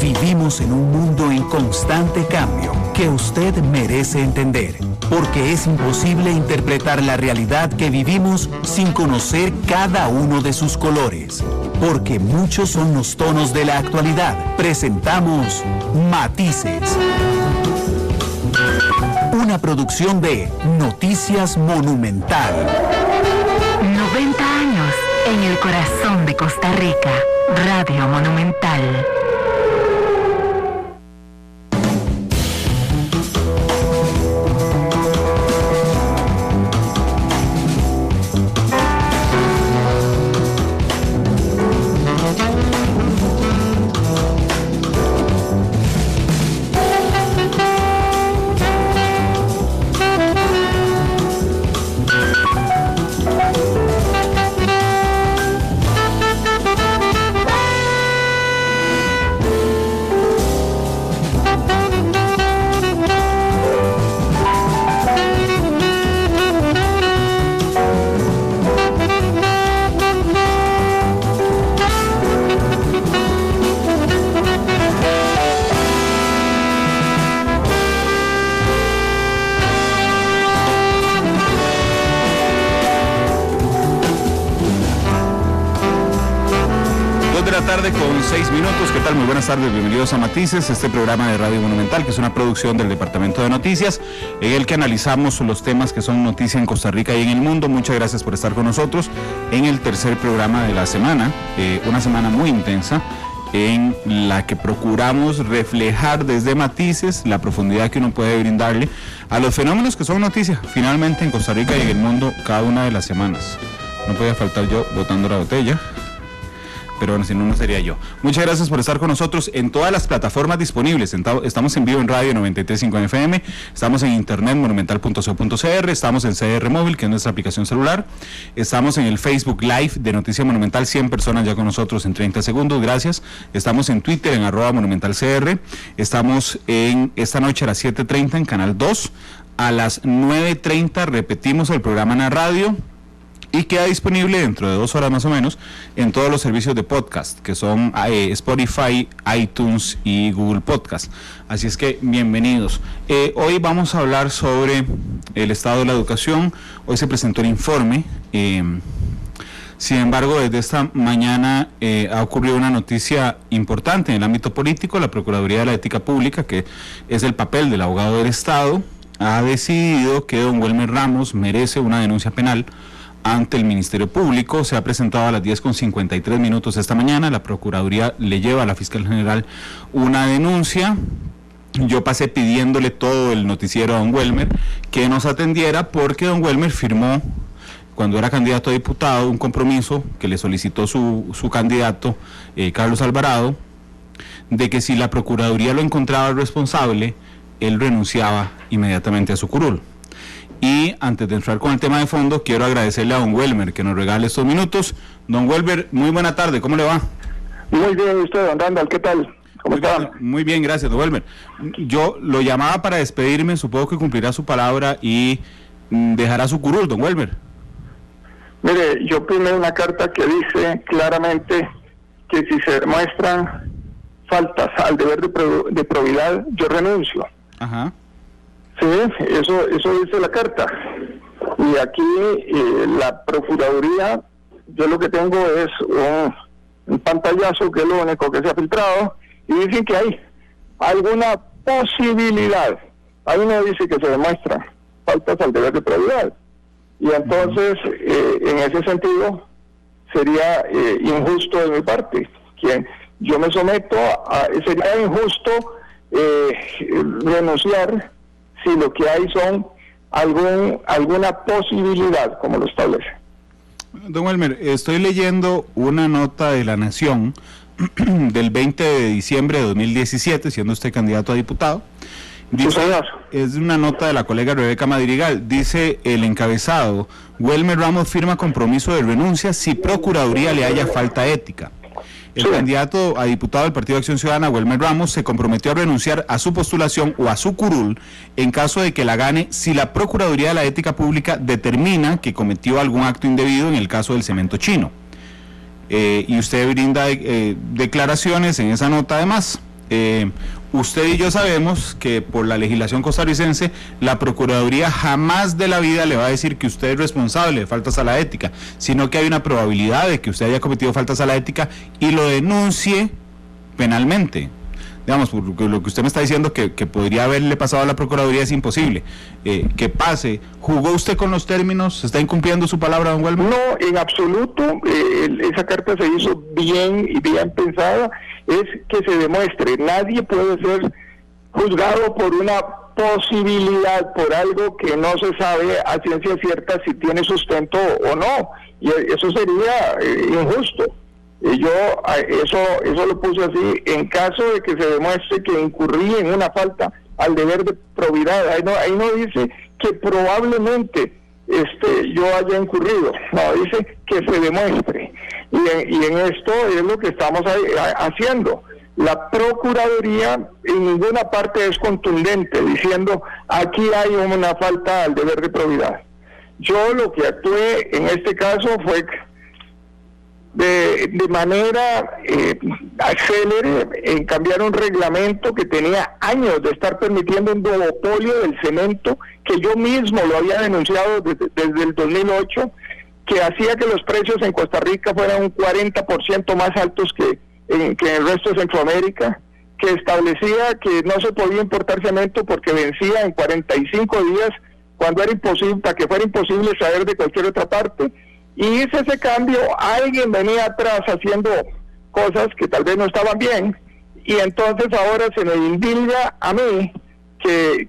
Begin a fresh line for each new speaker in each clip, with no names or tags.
Vivimos en un mundo en constante cambio que usted merece entender, porque es imposible interpretar la realidad que vivimos sin conocer cada uno de sus colores. Porque muchos son los tonos de la actualidad. Presentamos Matices. Una producción de Noticias Monumental.
90 años en el corazón de Costa Rica. Radio Monumental.
Tarde con 6 minutos. ¿Qué tal? Muy buenas tardes, bienvenidos a Matices, este programa de Radio Monumental, que es una producción del Departamento de Noticias, en el que analizamos los temas que son noticia en Costa Rica y en el mundo. Muchas gracias por estar con nosotros en el tercer programa de la semana, una semana muy intensa, en la que procuramos reflejar desde Matices la profundidad que uno puede brindarle a los fenómenos que son noticia, finalmente en Costa Rica y en el mundo, cada una de las semanas. No podía faltar yo botando la botella, pero bueno, si no, no sería yo. Muchas gracias por estar con nosotros en todas las plataformas disponibles. Estamos en vivo en Radio 93.5 FM, estamos en internet monumental.co.cr, estamos en CR Móvil, que es nuestra aplicación celular, estamos en el Facebook Live de Noticia Monumental, 100 personas ya con nosotros en 30 segundos, gracias. Estamos en Twitter, en @monumentalcr, estamos en esta noche a las 7:30 en Canal 2, a las 9:30 repetimos el programa en la radio, y queda disponible dentro de 2 horas más o menos en todos los servicios de podcast, que son Spotify, iTunes y Google Podcast. Así es que bienvenidos. Hoy vamos a hablar sobre el estado de la educación. Hoy se presentó el informe. Sin embargo, desde esta mañana ha ocurrido una noticia importante en el ámbito político. La Procuraduría de la Ética Pública, que es el papel del abogado del Estado, ha decidido que don Welmer Ramos merece una denuncia penal ante el Ministerio Público. Se ha presentado a las 10:53 esta mañana. La Procuraduría le lleva a la Fiscal General una denuncia. Yo pasé pidiéndole todo el noticiero a don Welmer que nos atendiera, porque don Welmer firmó, cuando era candidato a diputado, un compromiso que le solicitó su candidato, Carlos Alvarado, de que si la Procuraduría lo encontraba responsable, él renunciaba inmediatamente a su curul. Y antes de entrar con el tema de fondo, quiero agradecerle a don Welmer que nos regale estos minutos. Don Welmer, muy buena tarde, ¿cómo le va?
Muy bien, ¿y usted, don Randall? ¿Qué tal? ¿Cómo está?
Muy bien, gracias, don Welmer. Yo lo llamaba para despedirme, supongo que cumplirá su palabra y dejará su curul, don Welmer.
Mire, yo firmé una carta que dice claramente que si se demuestran faltas al deber de probidad, yo renuncio.
Ajá.
Sí, eso dice la carta. Y aquí la Procuraduría, yo lo que tengo es un pantallazo, que es lo único que se ha filtrado, y dicen que hay alguna posibilidad. Ahí no dice que se demuestran faltas al deber de probidad. Y entonces, en ese sentido, sería injusto de mi parte. Yo me someto sería injusto renunciar si lo que hay son alguna posibilidad, como lo establece.
Don Welmer, estoy leyendo una nota de La Nación del 20 de diciembre de 2017, siendo usted candidato a diputado. Dice, es una nota de la colega Rebeca Madrigal. Dice el encabezado: Welmer Ramos firma compromiso de renuncia si Procuraduría le haya falta ética. El candidato a diputado del Partido de Acción Ciudadana, Welmer Ramos, se comprometió a renunciar a su postulación o a su curul en caso de que la gane si la Procuraduría de la Ética Pública determina que cometió algún acto indebido en el caso del cemento chino. Y usted brinda declaraciones en esa nota además. Usted y yo sabemos que por la legislación costarricense, la Procuraduría jamás de la vida le va a decir que usted es responsable de faltas a la ética, sino que hay una probabilidad de que usted haya cometido faltas a la ética y lo denuncie penalmente. Digamos, porque lo que usted me está diciendo que podría haberle pasado a la Procuraduría es imposible. Que pase. ¿Jugó usted con los términos? ¿Está incumpliendo su palabra, don Welmer?
No, en absoluto. Esa carta se hizo bien y bien pensada. Es que se demuestre. Nadie puede ser juzgado por una posibilidad, por algo que no se sabe a ciencia cierta si tiene sustento o no. Y eso sería injusto. Yo eso lo puse así: en caso de que se demuestre que incurrí en una falta al deber de probidad. Ahí no dice que probablemente yo haya incurrido, no, dice que se demuestre, y en esto es lo que estamos haciendo. La Procuraduría en ninguna parte es contundente diciendo aquí hay una falta al deber de probidad. Yo lo que actué en este caso fue de manera acélere en cambiar un reglamento que tenía años de estar permitiendo un duopolio del cemento, que yo mismo lo había denunciado desde el 2008, que hacía que los precios en Costa Rica fueran un 40% más altos que en el resto de Centroamérica, que establecía que no se podía importar cemento porque vencía en 45 días, cuando era imposible, para que fuera imposible traer de cualquier otra parte. Y hice ese cambio. Alguien venía atrás haciendo cosas que tal vez no estaban bien, y entonces ahora se me indilga a mí que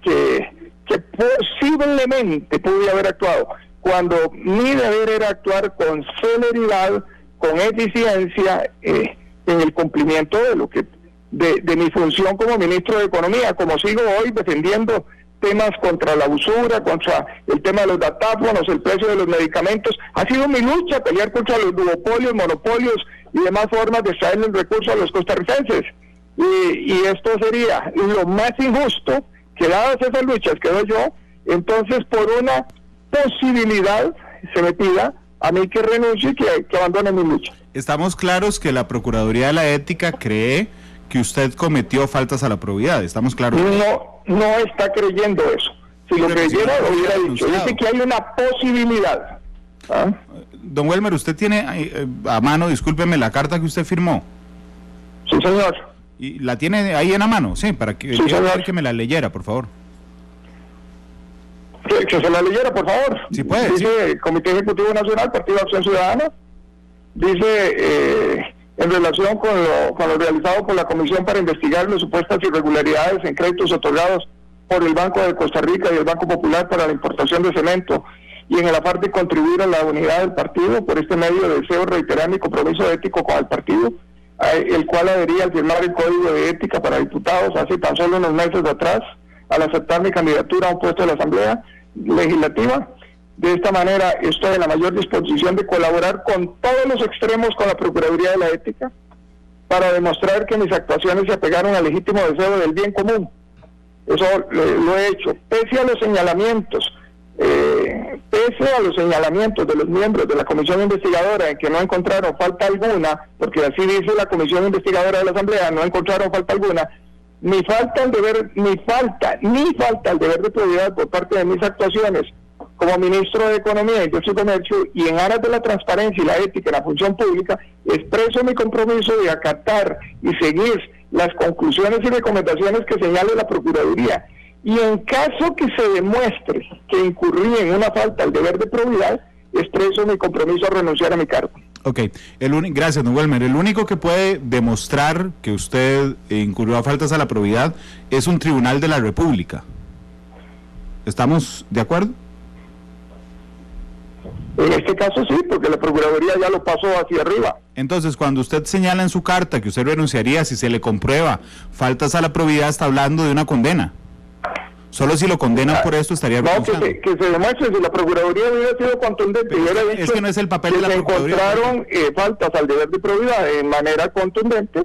posiblemente pude haber actuado, cuando mi deber era actuar con celeridad, con eficiencia, en el cumplimiento de lo que de mi función como ministro de Economía, como sigo hoy defendiendo temas contra la usura, contra el tema de los datáfonos, el precio de los medicamentos. Ha sido mi lucha pelear contra los duopolios, monopolios y demás formas de extraer el recurso a los costarricenses. Y esto sería lo más injusto, que dadas esas luchas que doy yo, entonces por una posibilidad se me pida a mí que renuncie y que abandone mi lucha.
Estamos claros que la Procuraduría de la Ética cree que usted cometió faltas a la probidad. ¿Estamos claros?
No está creyendo eso. Si lo creyera, lo hubiera dicho. Dice que hay una posibilidad. ¿Ah?
Don Welmer, usted tiene a mano, discúlpeme, la carta que usted firmó.
Sí, señor.
¿Y la tiene ahí en la mano? Sí, para que,
sí,
que me la leyera, por favor.
Que se la leyera, por favor.
Sí, puede.
Dice, sí. Comité Ejecutivo Nacional, Partido de Acción Ciudadana. Dice, en relación con lo realizado por la Comisión para investigar las supuestas irregularidades en créditos otorgados por el Banco de Costa Rica y el Banco Popular para la importación de cemento, y en el afán de contribuir a la unidad del partido, por este medio deseo reiterar mi compromiso ético con el partido, el cual adhería al firmar el Código de Ética para Diputados hace tan solo unos meses atrás, al aceptar mi candidatura a un puesto de la Asamblea Legislativa. De esta manera estoy en la mayor disposición de colaborar con todos los extremos con la Procuraduría de la Ética para demostrar que mis actuaciones se apegaron al legítimo deseo del bien común. Eso lo he hecho, pese a los señalamientos de los miembros de la Comisión Investigadora, en que no encontraron falta alguna, porque así dice la Comisión Investigadora de la Asamblea, no encontraron falta alguna, ni falta al deber de probidad por parte de mis actuaciones como ministro de Economía, Industria y Comercio, y en aras de la transparencia y la ética en la función pública, expreso mi compromiso de acatar y seguir las conclusiones y recomendaciones que señale la Procuraduría. Y en caso que se demuestre que incurrí en una falta al deber de probidad, expreso mi compromiso a renunciar a mi cargo.
Ok, gracias, don Welmer. El único que puede demostrar que usted incurrió a faltas a la probidad es un tribunal de la República. ¿Estamos de acuerdo?
En este caso sí, porque la Procuraduría ya lo pasó hacia arriba.
Entonces, cuando usted señala en su carta que usted renunciaría si se le comprueba faltas a la probidad, está hablando de una condena. Solo si lo condenan por esto estaría renunciando. No,
que se demuestre. Si la Procuraduría hubiera sido contundente, hubiera dicho
es que no es el papel de la Procuraduría.
Encontraron faltas al deber de probidad de manera contundente,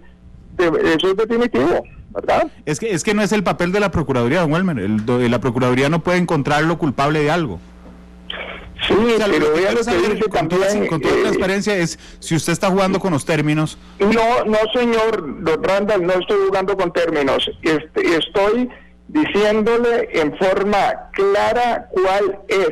eso es definitivo, ¿verdad?
Es que no es el papel de la Procuraduría, don Welmer. La Procuraduría no puede encontrarlo culpable de algo.
Sí,
o sea,
pero vean lo que
saber,
dice
con
también...
Con toda transparencia es si usted está jugando con los términos.
No, señor don Randall, no estoy jugando con términos. Estoy diciéndole en forma clara cuál es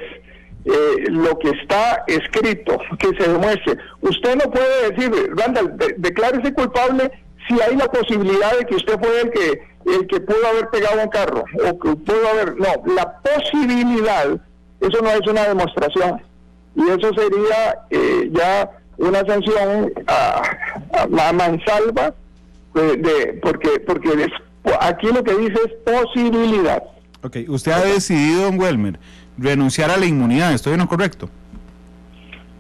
lo que está escrito, que se demuestre. Usted no puede decir, Randall, declárese culpable si hay la posibilidad de que usted fue el que pudo haber pegado un carro, o que pudo haber... No, la posibilidad, eso no es una demostración, y eso sería ya una sanción a mansalva, porque aquí lo que dice es posibilidad.
Ok, usted ha decidido, don Welmer, renunciar a la inmunidad, ¿estoy en lo correcto?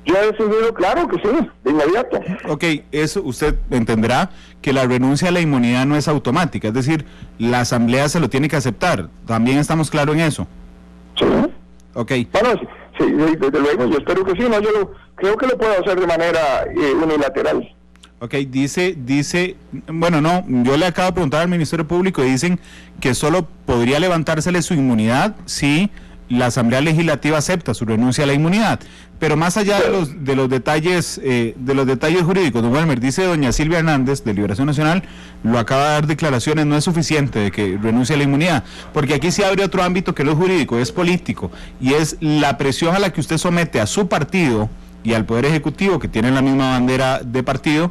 Yo he decidido, claro que sí, de inmediato.
Ok, eso usted entenderá que la renuncia a la inmunidad no es automática, es decir, la asamblea se lo tiene que aceptar, ¿también estamos claros en eso?
Sí.
Ok.
Bueno, sí, desde luego, yo espero que sí, no, creo que lo puedo hacer de manera unilateral.
Ok, dice, bueno, no, yo le acabo de preguntar al Ministerio Público y dicen que solo podría levantársele su inmunidad si la Asamblea Legislativa acepta su renuncia a la inmunidad. Pero más allá de los detalles jurídicos, don Welmer, dice doña Silvia Hernández de Liberación Nacional, lo acaba de dar declaraciones, no es suficiente de que renuncie a la inmunidad, porque aquí se abre otro ámbito que no es jurídico, es político, y es la presión a la que usted somete a su partido y al Poder Ejecutivo, que tienen la misma bandera de partido,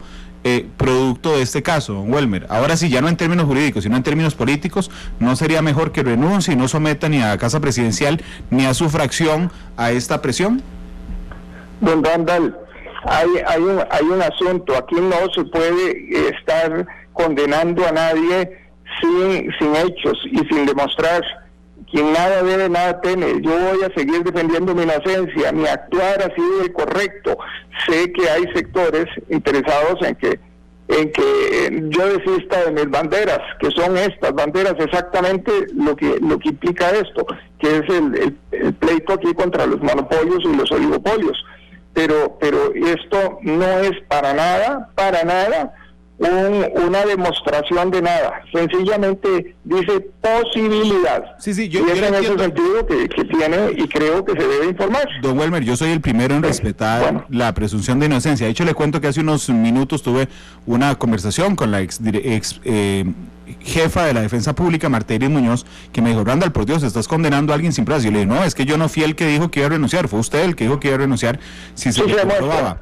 producto de este caso, don Welmer. Ahora sí, ya no en términos jurídicos, sino en términos políticos, ¿no sería mejor que renuncie y no someta ni a la Casa Presidencial ni a su fracción a esta presión?
Don Randall, hay un asunto, aquí no se puede estar condenando a nadie sin hechos y sin demostrar. Quien nada debe, nada teme. Yo voy a seguir defendiendo mi inocencia, mi actuar ha sido el correcto. Sé que hay sectores interesados en que yo desista de mis banderas, que son estas banderas, exactamente lo que implica esto, que es el pleito aquí contra los monopolios y los oligopolios. Pero esto no es para nada una demostración de nada, sencillamente dice posibilidad.
Sí,
yo en ese sentido que tiene y creo que se debe informar.
Don Welmer, yo soy el primero en respetar la presunción de inocencia. De hecho, le cuento que hace unos minutos tuve una conversación con la ex jefa de la Defensa Pública, Marta Iris Muñoz, que me dijo, Randall, por Dios, estás condenando a alguien sin pruebas. Y yo le dije, no, es que yo no fui el que dijo que iba a renunciar, fue usted el que dijo que iba a renunciar si se le comprobaba.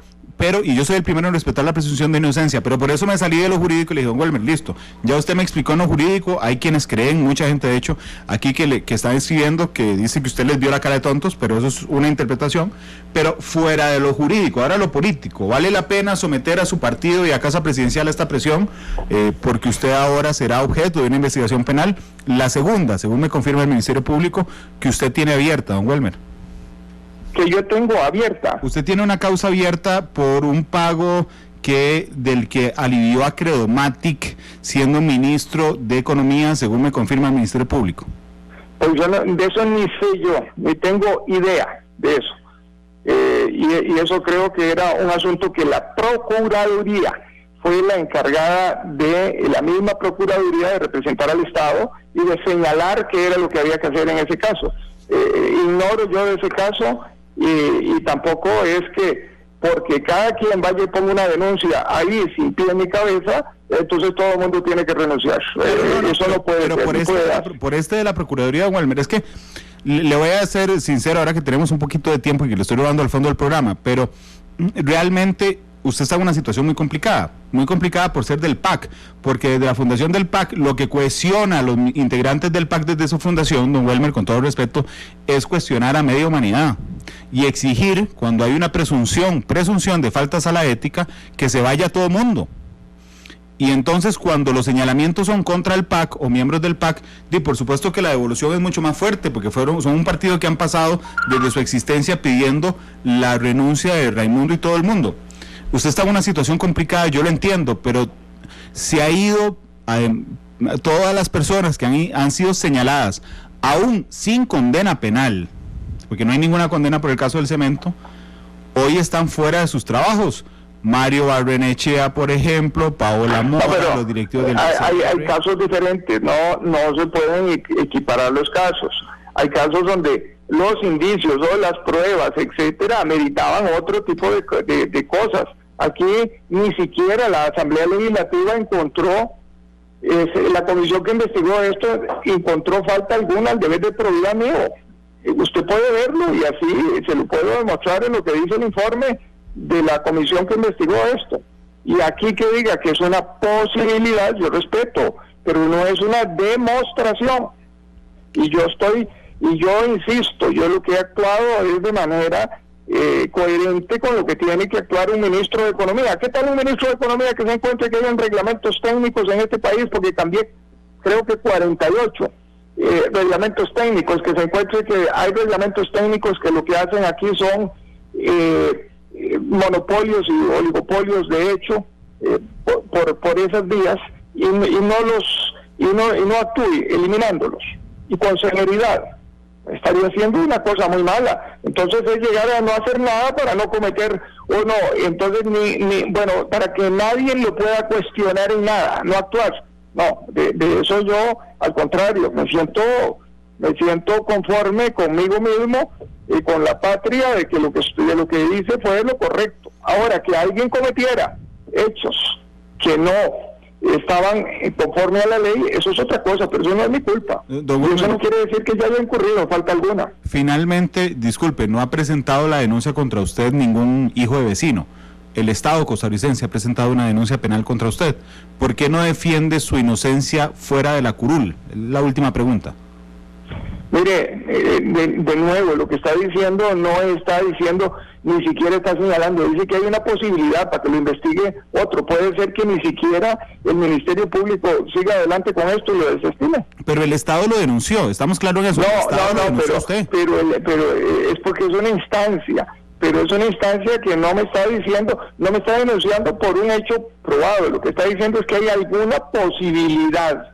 Y yo soy el primero en respetar la presunción de inocencia, pero por eso me salí de lo jurídico y le dije, don Welmer, listo, ya usted me explicó en lo jurídico, hay quienes creen, mucha gente de hecho, aquí que están escribiendo, que dice que usted les vio la cara de tontos, pero eso es una interpretación, pero fuera de lo jurídico, ahora lo político, ¿vale la pena someter a su partido y a Casa Presidencial a esta presión? Porque usted ahora será objeto de una investigación penal, la segunda, según me confirma el Ministerio Público, que usted tiene abierta, don Welmer.
Que yo tengo abierta.
Usted tiene una causa abierta por un pago del que alivió a Credomatic siendo ministro de Economía, según me confirma el Ministerio Público.
Pues yo de eso ni sé yo, ni tengo idea de eso. Y eso creo que era un asunto que la Procuraduría fue la encargada de la misma Procuraduría de representar al Estado y de señalar qué era lo que había que hacer en ese caso. Ignoro yo de ese caso. Y tampoco es que porque cada quien vaya y ponga una denuncia ahí sin pie ni cabeza, entonces todo el mundo tiene que renunciar. Eso no puede ser.
Pero por este de la Procuraduría, Welmer, es que le voy a ser sincero ahora que tenemos un poquito de tiempo y que le estoy robando al fondo del programa, pero realmente usted está en una situación muy complicada por ser del PAC, porque desde la fundación del PAC, lo que cohesiona a los integrantes del PAC desde su fundación, don Welmer, con todo respeto, es cuestionar a media humanidad y exigir, cuando hay una presunción de faltas a la ética, que se vaya todo mundo. Y entonces cuando los señalamientos son contra el PAC o miembros del PAC, por supuesto que la devolución es mucho más fuerte, porque son un partido que han pasado desde su existencia pidiendo la renuncia de Raimundo y todo el mundo. Usted está en una situación complicada, yo lo entiendo, pero se ha ido a todas las personas que han sido señaladas, aún sin condena penal, porque no hay ninguna condena por el caso del cemento, hoy están fuera de sus trabajos. Mario Barrenechea, por ejemplo, Paola Mora, los directivos del...
Hay casos diferentes, no se pueden equiparar los casos. Hay casos donde los indicios o las pruebas, etcétera, ameritaban otro tipo de cosas. Aquí ni siquiera la Asamblea Legislativa encontró, la comisión que investigó esto encontró falta alguna al deber de probidad mío. Usted puede verlo y así se lo puedo demostrar en lo que dice el informe de la comisión que investigó esto. Y aquí que diga que es una posibilidad, yo respeto, pero no es una demostración. Y yo insisto, yo lo que he actuado es de manera coherente con lo que tiene que actuar un ministro de Economía. ¿Qué tal un ministro de Economía que se encuentre que hayan reglamentos técnicos en este país? Porque cambié, creo que 48 reglamentos técnicos, que se encuentre que hay reglamentos técnicos que lo que hacen aquí son monopolios y oligopolios de hecho por esas vías y no actúe eliminándolos y con celeridad. Estaría haciendo una cosa muy mala. Entonces es llegar a no hacer nada para no cometer entonces bueno, para que nadie lo pueda cuestionar en nada, no actuar. No, de eso yo, al contrario, me siento conforme conmigo mismo y con la patria de que lo que hice fue lo correcto. Ahora, que alguien cometiera hechos que no estaban conforme a la ley, eso es otra cosa, pero eso no es mi culpa. Y eso no quiere decir que ya haya incurrido falta alguna.
Finalmente, disculpe, no ha presentado la denuncia contra usted ningún hijo de vecino. El Estado costarricense ha presentado una denuncia penal contra usted. ¿Por qué no defiende su inocencia fuera de la curul? La última pregunta.
Mire, de nuevo, lo que está diciendo no está diciendo, ni siquiera está señalando, dice que hay una posibilidad para que lo investigue otro. Puede ser que ni siquiera el Ministerio Público siga adelante con esto y lo desestime.
Pero el Estado lo denunció, estamos claros en eso.
Pero es porque es una instancia. Pero es una instancia que no me está denunciando por un hecho probado. Lo que está diciendo es que hay alguna posibilidad.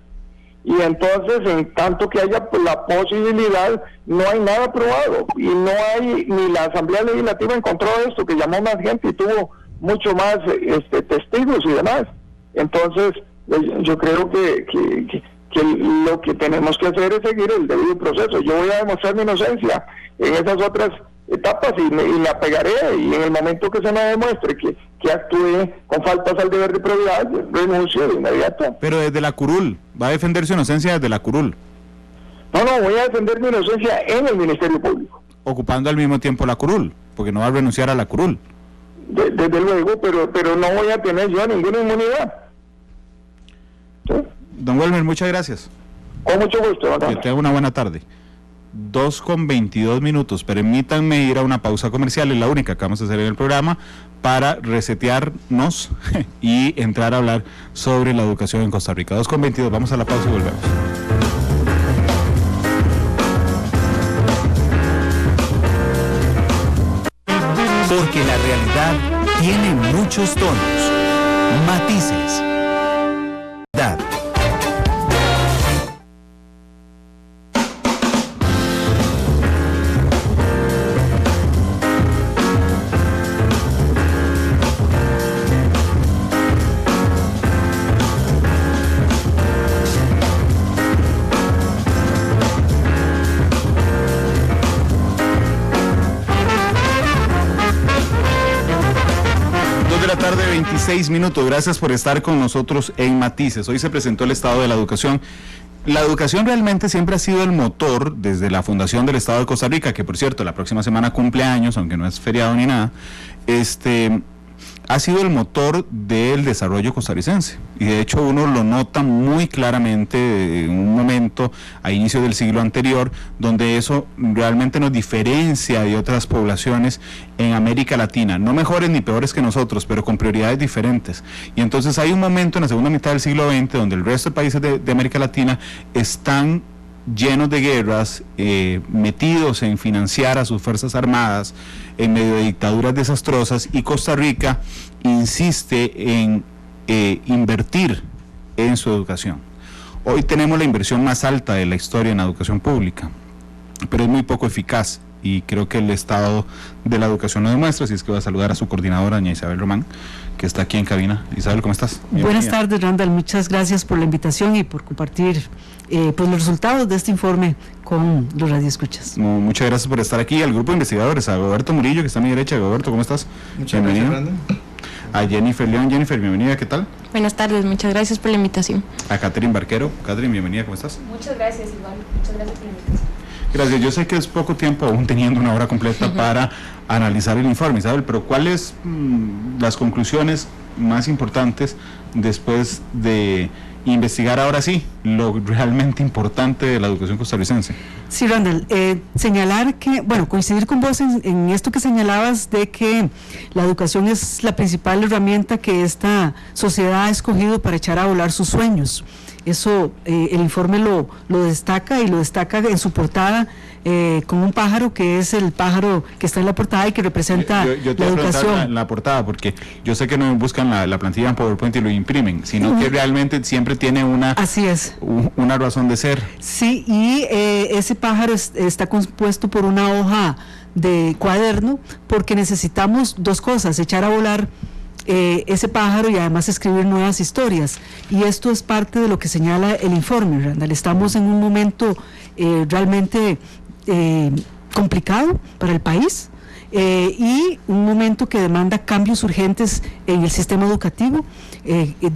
Y entonces, en tanto que haya la posibilidad, no hay nada probado. Y no hay, ni la Asamblea Legislativa encontró esto, que llamó más gente y tuvo mucho más testigos y demás. Entonces, yo creo que lo que tenemos que hacer es seguir el debido proceso. Yo voy a demostrar mi inocencia en esas otras etapas y me apegaré, y en el momento que se me demuestre que actúe con faltas al deber de probidad, renuncio de inmediato.
Pero desde la curul, ¿va a defender su inocencia desde la curul?
No, voy a defender mi inocencia en el Ministerio Público.
Ocupando al mismo tiempo la curul, porque no va a renunciar a la curul.
Desde luego, pero no voy a tener yo ninguna inmunidad. ¿Sí?
Don Welmer, muchas gracias.
Con mucho gusto.
Que tenga una buena tarde. 2:22. Permítanme ir a una pausa comercial, es la única que vamos a hacer en el programa, para resetearnos y entrar a hablar sobre la educación en Costa Rica. 2:22, vamos a la pausa y volvemos.
Porque la realidad tiene muchos tonos, matices, edad.
de la tarde, 26 minutos. Gracias por estar con nosotros en Matices. Hoy se presentó el estado de la educación. La educación realmente siempre ha sido el motor desde la fundación del Estado de Costa Rica, que por cierto la próxima semana cumple años, aunque no es feriado ni nada. Ha sido el motor del desarrollo costarricense, y de hecho uno lo nota muy claramente en un momento a inicio del siglo anterior, donde eso realmente nos diferencia de otras poblaciones en América Latina, no mejores ni peores que nosotros, pero con prioridades diferentes. Y entonces hay un momento en la segunda mitad del siglo XX donde el resto de países de América Latina están llenos de guerras, metidos en financiar a sus fuerzas armadas en medio de dictaduras desastrosas, y Costa Rica insiste en invertir en su educación. Hoy tenemos la inversión más alta de la historia en la educación pública, pero es muy poco eficaz y creo que el estado de la educación lo demuestra, así es que voy a saludar a su coordinadora, doña Isabel Román, que está aquí en cabina. Isabel, ¿cómo estás?
Bienvenida. Buenas tardes, Randall, muchas gracias por la invitación y por compartir pues los resultados de este informe con los radioescuchas.
Muchas gracias por estar aquí. Al grupo de investigadores, a Roberto Murillo, que está a mi derecha. Roberto, ¿cómo estás?
Muchas gracias, Randall.
A Jennifer León. Jennifer, bienvenida, ¿qué tal?
Buenas tardes, muchas gracias por la invitación.
A Catherine Barquero. Catherine, bienvenida, ¿cómo estás?
Muchas gracias, igual, muchas gracias por la invitación.
Gracias, yo sé que es poco tiempo aún teniendo una hora completa para analizar el informe, Isabel, pero ¿cuáles las conclusiones más importantes después de investigar ahora sí lo realmente importante de la educación costarricense?
Sí, Randall, señalar que, coincidir con vos en esto que señalabas de que la educación es la principal herramienta que esta sociedad ha escogido para echar a volar sus sueños. Eso el informe lo destaca, y lo destaca en su portada con un pájaro que es el pájaro que está en la portada y que representa
yo te
la educación.
En la portada, porque yo sé que no buscan la plantilla en PowerPoint y lo imprimen, sino que realmente siempre tiene una razón de ser. Sí, y ese pájaro está compuesto por una hoja de cuaderno, porque necesitamos dos cosas: echar a volar ese pájaro y además escribir nuevas historias, y esto es parte de lo que señala el informe, Randall. Estamos en un momento realmente complicado para el país, y un momento que demanda cambios urgentes en el sistema educativo,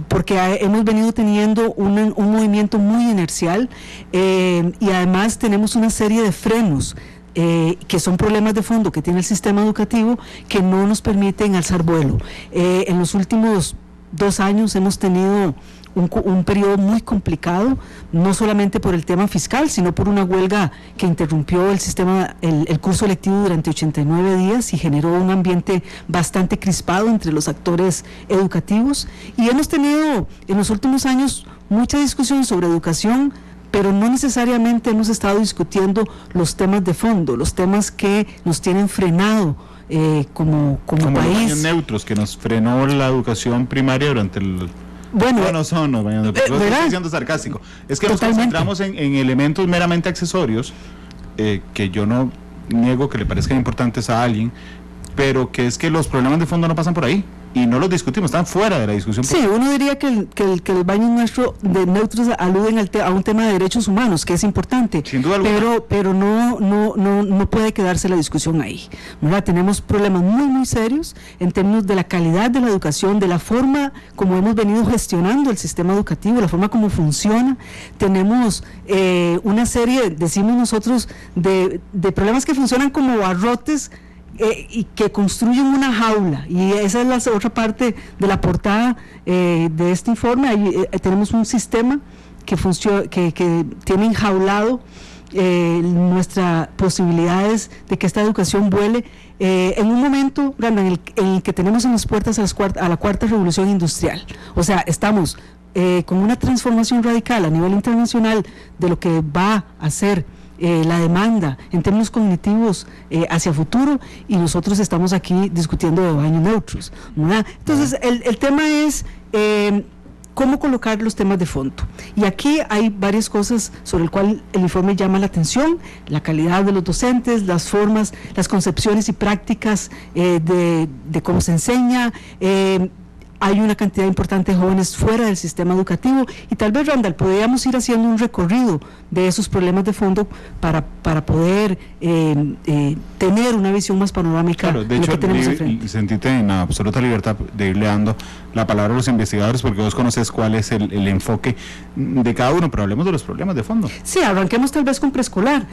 porque hemos venido teniendo un movimiento muy inercial, y además tenemos una serie de frenos que son problemas de fondo que tiene el sistema educativo, que no nos permiten alzar vuelo. En los últimos 2 años hemos tenido un periodo muy complicado, no solamente por el tema fiscal, sino por una huelga que interrumpió el curso lectivo durante 89 días y generó un ambiente bastante crispado entre los actores educativos, y hemos tenido en los últimos años mucha discusión sobre educación, pero no necesariamente hemos estado discutiendo los temas de fondo, los temas que nos tienen frenado como país. Los años neutros que nos frenó la educación primaria durante el... estoy siendo sarcástico. Es que totalmente. Nos concentramos en elementos meramente accesorios, que yo no niego que le parezcan importantes a alguien, pero que es que los problemas de fondo no pasan por ahí y no los discutimos, están fuera de la discusión.
Sí, uno diría que el baño nuestro de neutros aluden a un tema de derechos humanos, que es importante,
sin duda alguna,
pero no puede quedarse la discusión ahí, ¿verdad? Tenemos problemas muy muy serios en términos de la calidad de la educación, de la forma como hemos venido gestionando el sistema educativo, la forma como funciona. Tenemos una serie, decimos nosotros, de problemas que funcionan como barrotes, y que construyen una jaula, y esa es la otra parte de la portada de este informe. Ahí tenemos un sistema que tiene enjaulado nuestras posibilidades de que esta educación vuele en un momento en el que tenemos en las puertas a la cuarta revolución industrial. O sea, estamos con una transformación radical a nivel internacional de lo que va a ser la demanda en términos cognitivos hacia futuro, y nosotros estamos aquí discutiendo de baños neutros, ¿verdad? Entonces el tema es cómo colocar los temas de fondo, y aquí hay varias cosas sobre el cual el informe llama la atención: la calidad de los docentes, las formas, las concepciones y prácticas de cómo se enseña. Hay una cantidad importante de jóvenes fuera del sistema educativo, y tal vez, Randall, podríamos ir haciendo un recorrido de esos problemas de fondo para poder tener una visión más panorámica.
Claro, de hecho,
lo que tenemos enfrente.
Sentite en absoluta libertad de irle dando la palabra a los investigadores, porque vos conoces cuál es el enfoque de cada uno, pero hablemos de los problemas de fondo.
Sí, arranquemos tal vez con preescolar,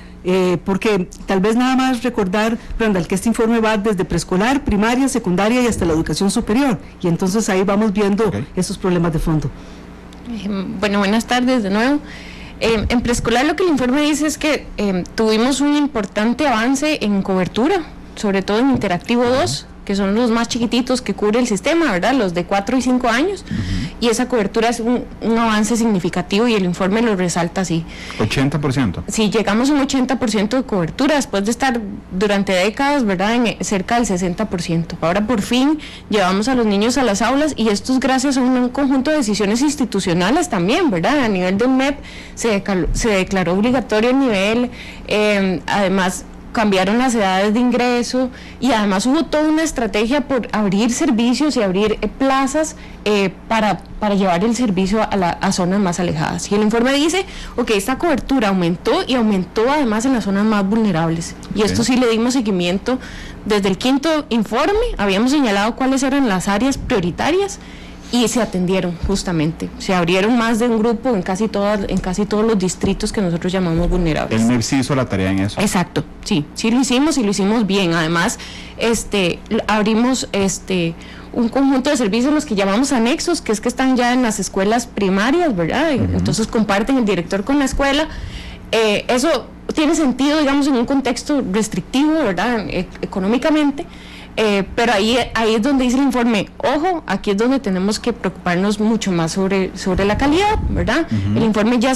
porque tal vez nada más recordar, Randall, que este informe va desde preescolar, primaria, secundaria y hasta la educación superior, y entonces ahí vamos viendo esos problemas de fondo.
Buenas tardes de nuevo. En preescolar lo que el informe dice es que tuvimos un importante avance en cobertura, sobre todo en Interactivo 2, que son los más chiquititos que cubre el sistema, ¿verdad? Los de 4 y 5 años, y esa cobertura es un avance significativo, y el informe lo resalta así.
80%.
Sí, llegamos a un 80% de cobertura después de estar durante décadas, ¿verdad?, en cerca del 60%. Ahora por fin llevamos a los niños a las aulas, y esto es gracias a un conjunto de decisiones institucionales también, ¿verdad? A nivel del MEP se declaró obligatorio el nivel, además cambiaron las edades de ingreso y además hubo toda una estrategia por abrir servicios y abrir plazas para llevar el servicio a zonas más alejadas. Y el informe dice, ok, esta cobertura aumentó y aumentó además en las zonas más vulnerables. Y esto sí le dimos seguimiento desde el 5º informe, habíamos señalado cuáles eran las áreas prioritarias y se atendieron justamente. Se abrieron más de un grupo en casi todos los distritos que nosotros llamamos vulnerables.
El MEP sí hizo la tarea en eso.
Exacto, sí lo hicimos y lo hicimos bien. Además, abrimos un conjunto de servicios, los que llamamos anexos, que es que están ya en las escuelas primarias, ¿verdad? Entonces comparten el director con la escuela. Eso tiene sentido, digamos, en un contexto restrictivo, ¿verdad? Económicamente. Pero ahí es donde dice el informe, ojo, aquí es donde tenemos que preocuparnos mucho más sobre la calidad, ¿verdad? El informe ya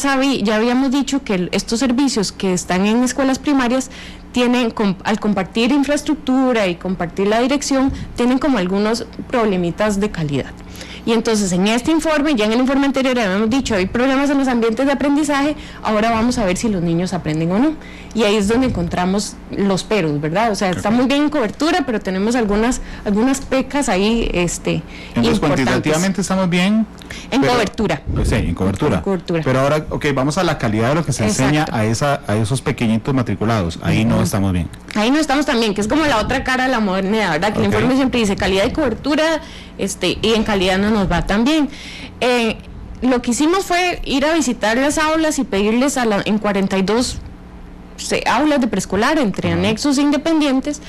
habíamos dicho que estos servicios que están en escuelas primarias tienen, al compartir infraestructura y compartir la dirección, tienen como algunos problemitas de calidad. Y entonces en este informe, ya en el informe anterior habíamos dicho, hay problemas en los ambientes de aprendizaje, ahora vamos a ver si los niños aprenden o no. Y ahí es donde encontramos los peros, ¿verdad? O sea, está muy bien en cobertura, pero tenemos algunas pecas ahí
Entonces,
importantes.
cuantitativamente estamos bien.
Cobertura.
Pues sí, en cobertura. Pero ahora, ok, vamos a la calidad de lo que se enseña a esos pequeñitos matriculados. Ahí no estamos bien.
Ahí no estamos tan bien, que es como la otra cara de la modernidad, ¿verdad? Que el informe siempre dice calidad y cobertura, y en calidad no nos va tan bien. Lo que hicimos fue ir a visitar las aulas y pedirles en 42 aulas de preescolar, entre anexos e independientes,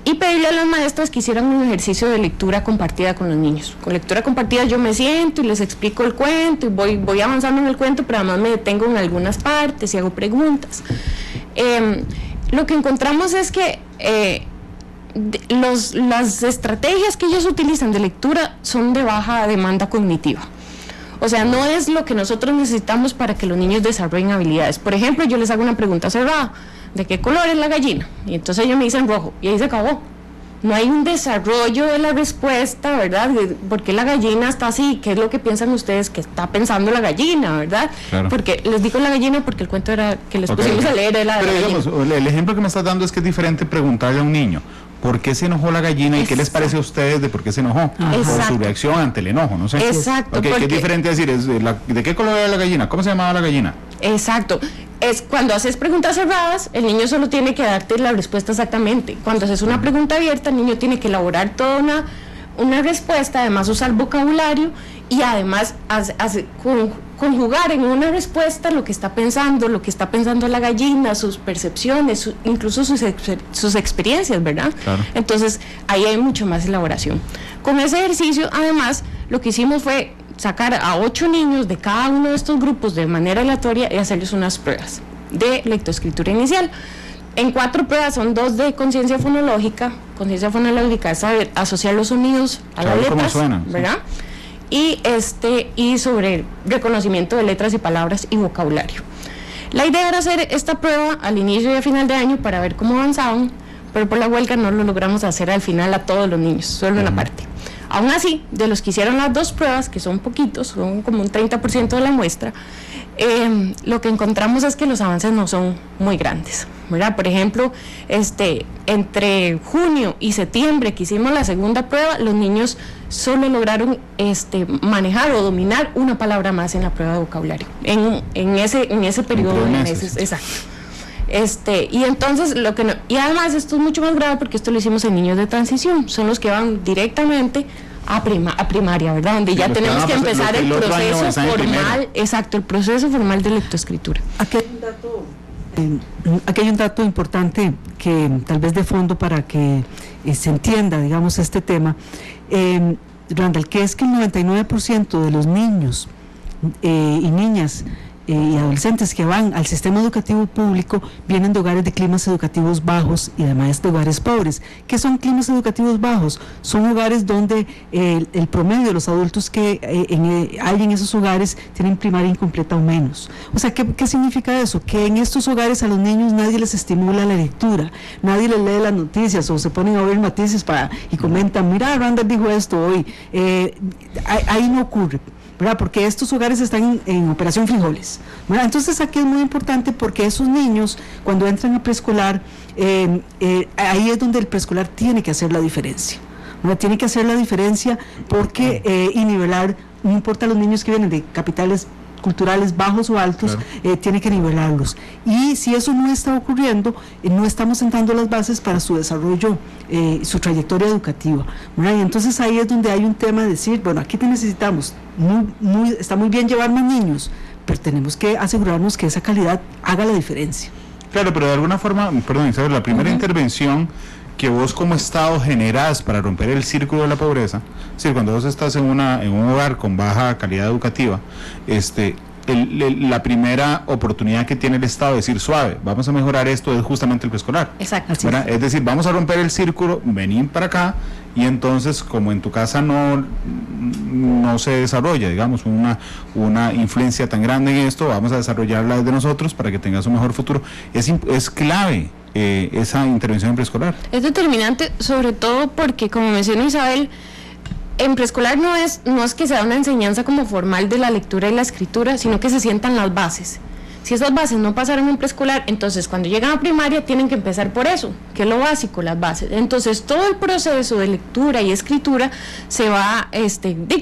y pedirle a las maestras que hicieran un ejercicio de lectura compartida con los niños. Con lectura compartida yo me siento y les explico el cuento y voy avanzando en el cuento, pero además me detengo en algunas partes y hago preguntas. Lo que encontramos es que las estrategias que ellos utilizan de lectura son de baja demanda cognitiva. O sea, no es lo que nosotros necesitamos para que los niños desarrollen habilidades. Por ejemplo, yo les hago una pregunta cerrada: ¿de qué color es la gallina? Y entonces ellos me dicen rojo, y ahí se acabó. No hay un desarrollo de la respuesta, ¿verdad? ¿Por qué la gallina está así? ¿Qué es lo que piensan ustedes que está pensando la gallina, verdad? Claro. Porque les digo la gallina porque el cuento era que les pusimos a leer de la
Pero
gallina.
digamos, el ejemplo que me estás dando es que es diferente preguntarle a un niño ¿por qué se enojó la gallina? ¿Y qué les parece a ustedes de por qué se enojó? Por su reacción ante el enojo, no sé.
Exacto.
Okay, ¿qué es diferente decir? ¿De qué color era la gallina? ¿Cómo se llamaba la gallina?
Exacto. Es cuando haces preguntas cerradas, el niño solo tiene que darte la respuesta exactamente. Cuando haces una pregunta abierta, el niño tiene que elaborar toda una respuesta, además usar vocabulario y además conjugar en una respuesta lo que está pensando la gallina, sus percepciones, incluso sus experiencias, ¿verdad? Claro. Entonces, ahí hay mucho más elaboración. Con ese ejercicio, además, lo que hicimos fue sacar a 8 niños de cada uno de estos grupos de manera aleatoria y hacerles unas pruebas de lectoescritura inicial. En 4 pruebas, son 2 de conciencia fonológica. Conciencia fonológica es saber asociar los sonidos a las letras, cómo suenan, ¿verdad? Sí. Y sobre reconocimiento de letras y palabras y vocabulario. La idea era hacer esta prueba al inicio y a final de año para ver cómo avanzaban, pero por la huelga no lo logramos hacer al final a todos los niños, solo una parte. Aún así, de los que hicieron las 2 pruebas, que son poquitos, son como un 30% de la muestra, lo que encontramos es que los avances no son muy grandes, ¿verdad? Por ejemplo, entre junio y septiembre que hicimos la segunda prueba, los niños solo lograron manejar o dominar una palabra más en la prueba de vocabulario, en ese periodo de meses. Exacto. Y entonces y además esto es mucho más grave porque esto lo hicimos en niños de transición, son los que van directamente a primaria, ¿verdad? Donde ya tenemos que empezar el proceso formal, exacto, el proceso formal de lectoescritura.
Aquí hay un dato importante que tal vez de fondo para que se entienda, digamos, este tema, Randall, que es que el 99% de los niños y niñas y adolescentes que van al sistema educativo público vienen de hogares de climas educativos bajos y además de hogares pobres. ¿Qué son climas educativos bajos? Son hogares donde el promedio de los adultos que hay en esos hogares tienen primaria incompleta o menos. O sea, ¿qué significa eso? Que en estos hogares a los niños nadie les estimula la lectura, nadie les lee las noticias o se ponen a ver noticias y comentan, mira, Randall dijo esto hoy. Ahí no ocurre, ¿verdad? Porque estos hogares están en operación frijoles, ¿verdad? Entonces aquí es muy importante porque esos niños cuando entran a preescolar, ahí es donde el preescolar tiene que hacer la diferencia, ¿verdad? Tiene que hacer la diferencia porque y nivelar, no importa los niños que vienen de capitales culturales bajos o altos, claro. Tiene que nivelarlos. Y si eso no está ocurriendo, no estamos sentando las bases para su desarrollo, su trayectoria educativa, ¿verdad? Y entonces ahí es donde hay un tema de decir, bueno, aquí te necesitamos, está muy bien llevar más niños, pero tenemos que asegurarnos que esa calidad haga la diferencia.
Claro, pero de alguna forma, perdón Isabel, la primera intervención que vos como Estado generás para romper el círculo de la pobreza, es decir, cuando vos estás en un hogar con baja calidad educativa, la primera oportunidad que tiene el Estado de decir, suave, vamos a mejorar esto, es justamente el preescolar.
Exacto.
Es decir, vamos a romper el círculo, venir para acá, y entonces, como en tu casa no se desarrolla, digamos, una influencia tan grande en esto, vamos a desarrollarla desde nosotros para que tengas un mejor futuro. Es clave esa intervención en preescolar.
Es determinante, sobre todo porque, como menciona Isabel, en preescolar no es que sea una enseñanza como formal de la lectura y la escritura, sino que se sientan las bases. Si esas bases no pasaron en preescolar, entonces cuando llegan a primaria tienen que empezar por eso, que es lo básico, las bases. Entonces todo el proceso de lectura y escritura se va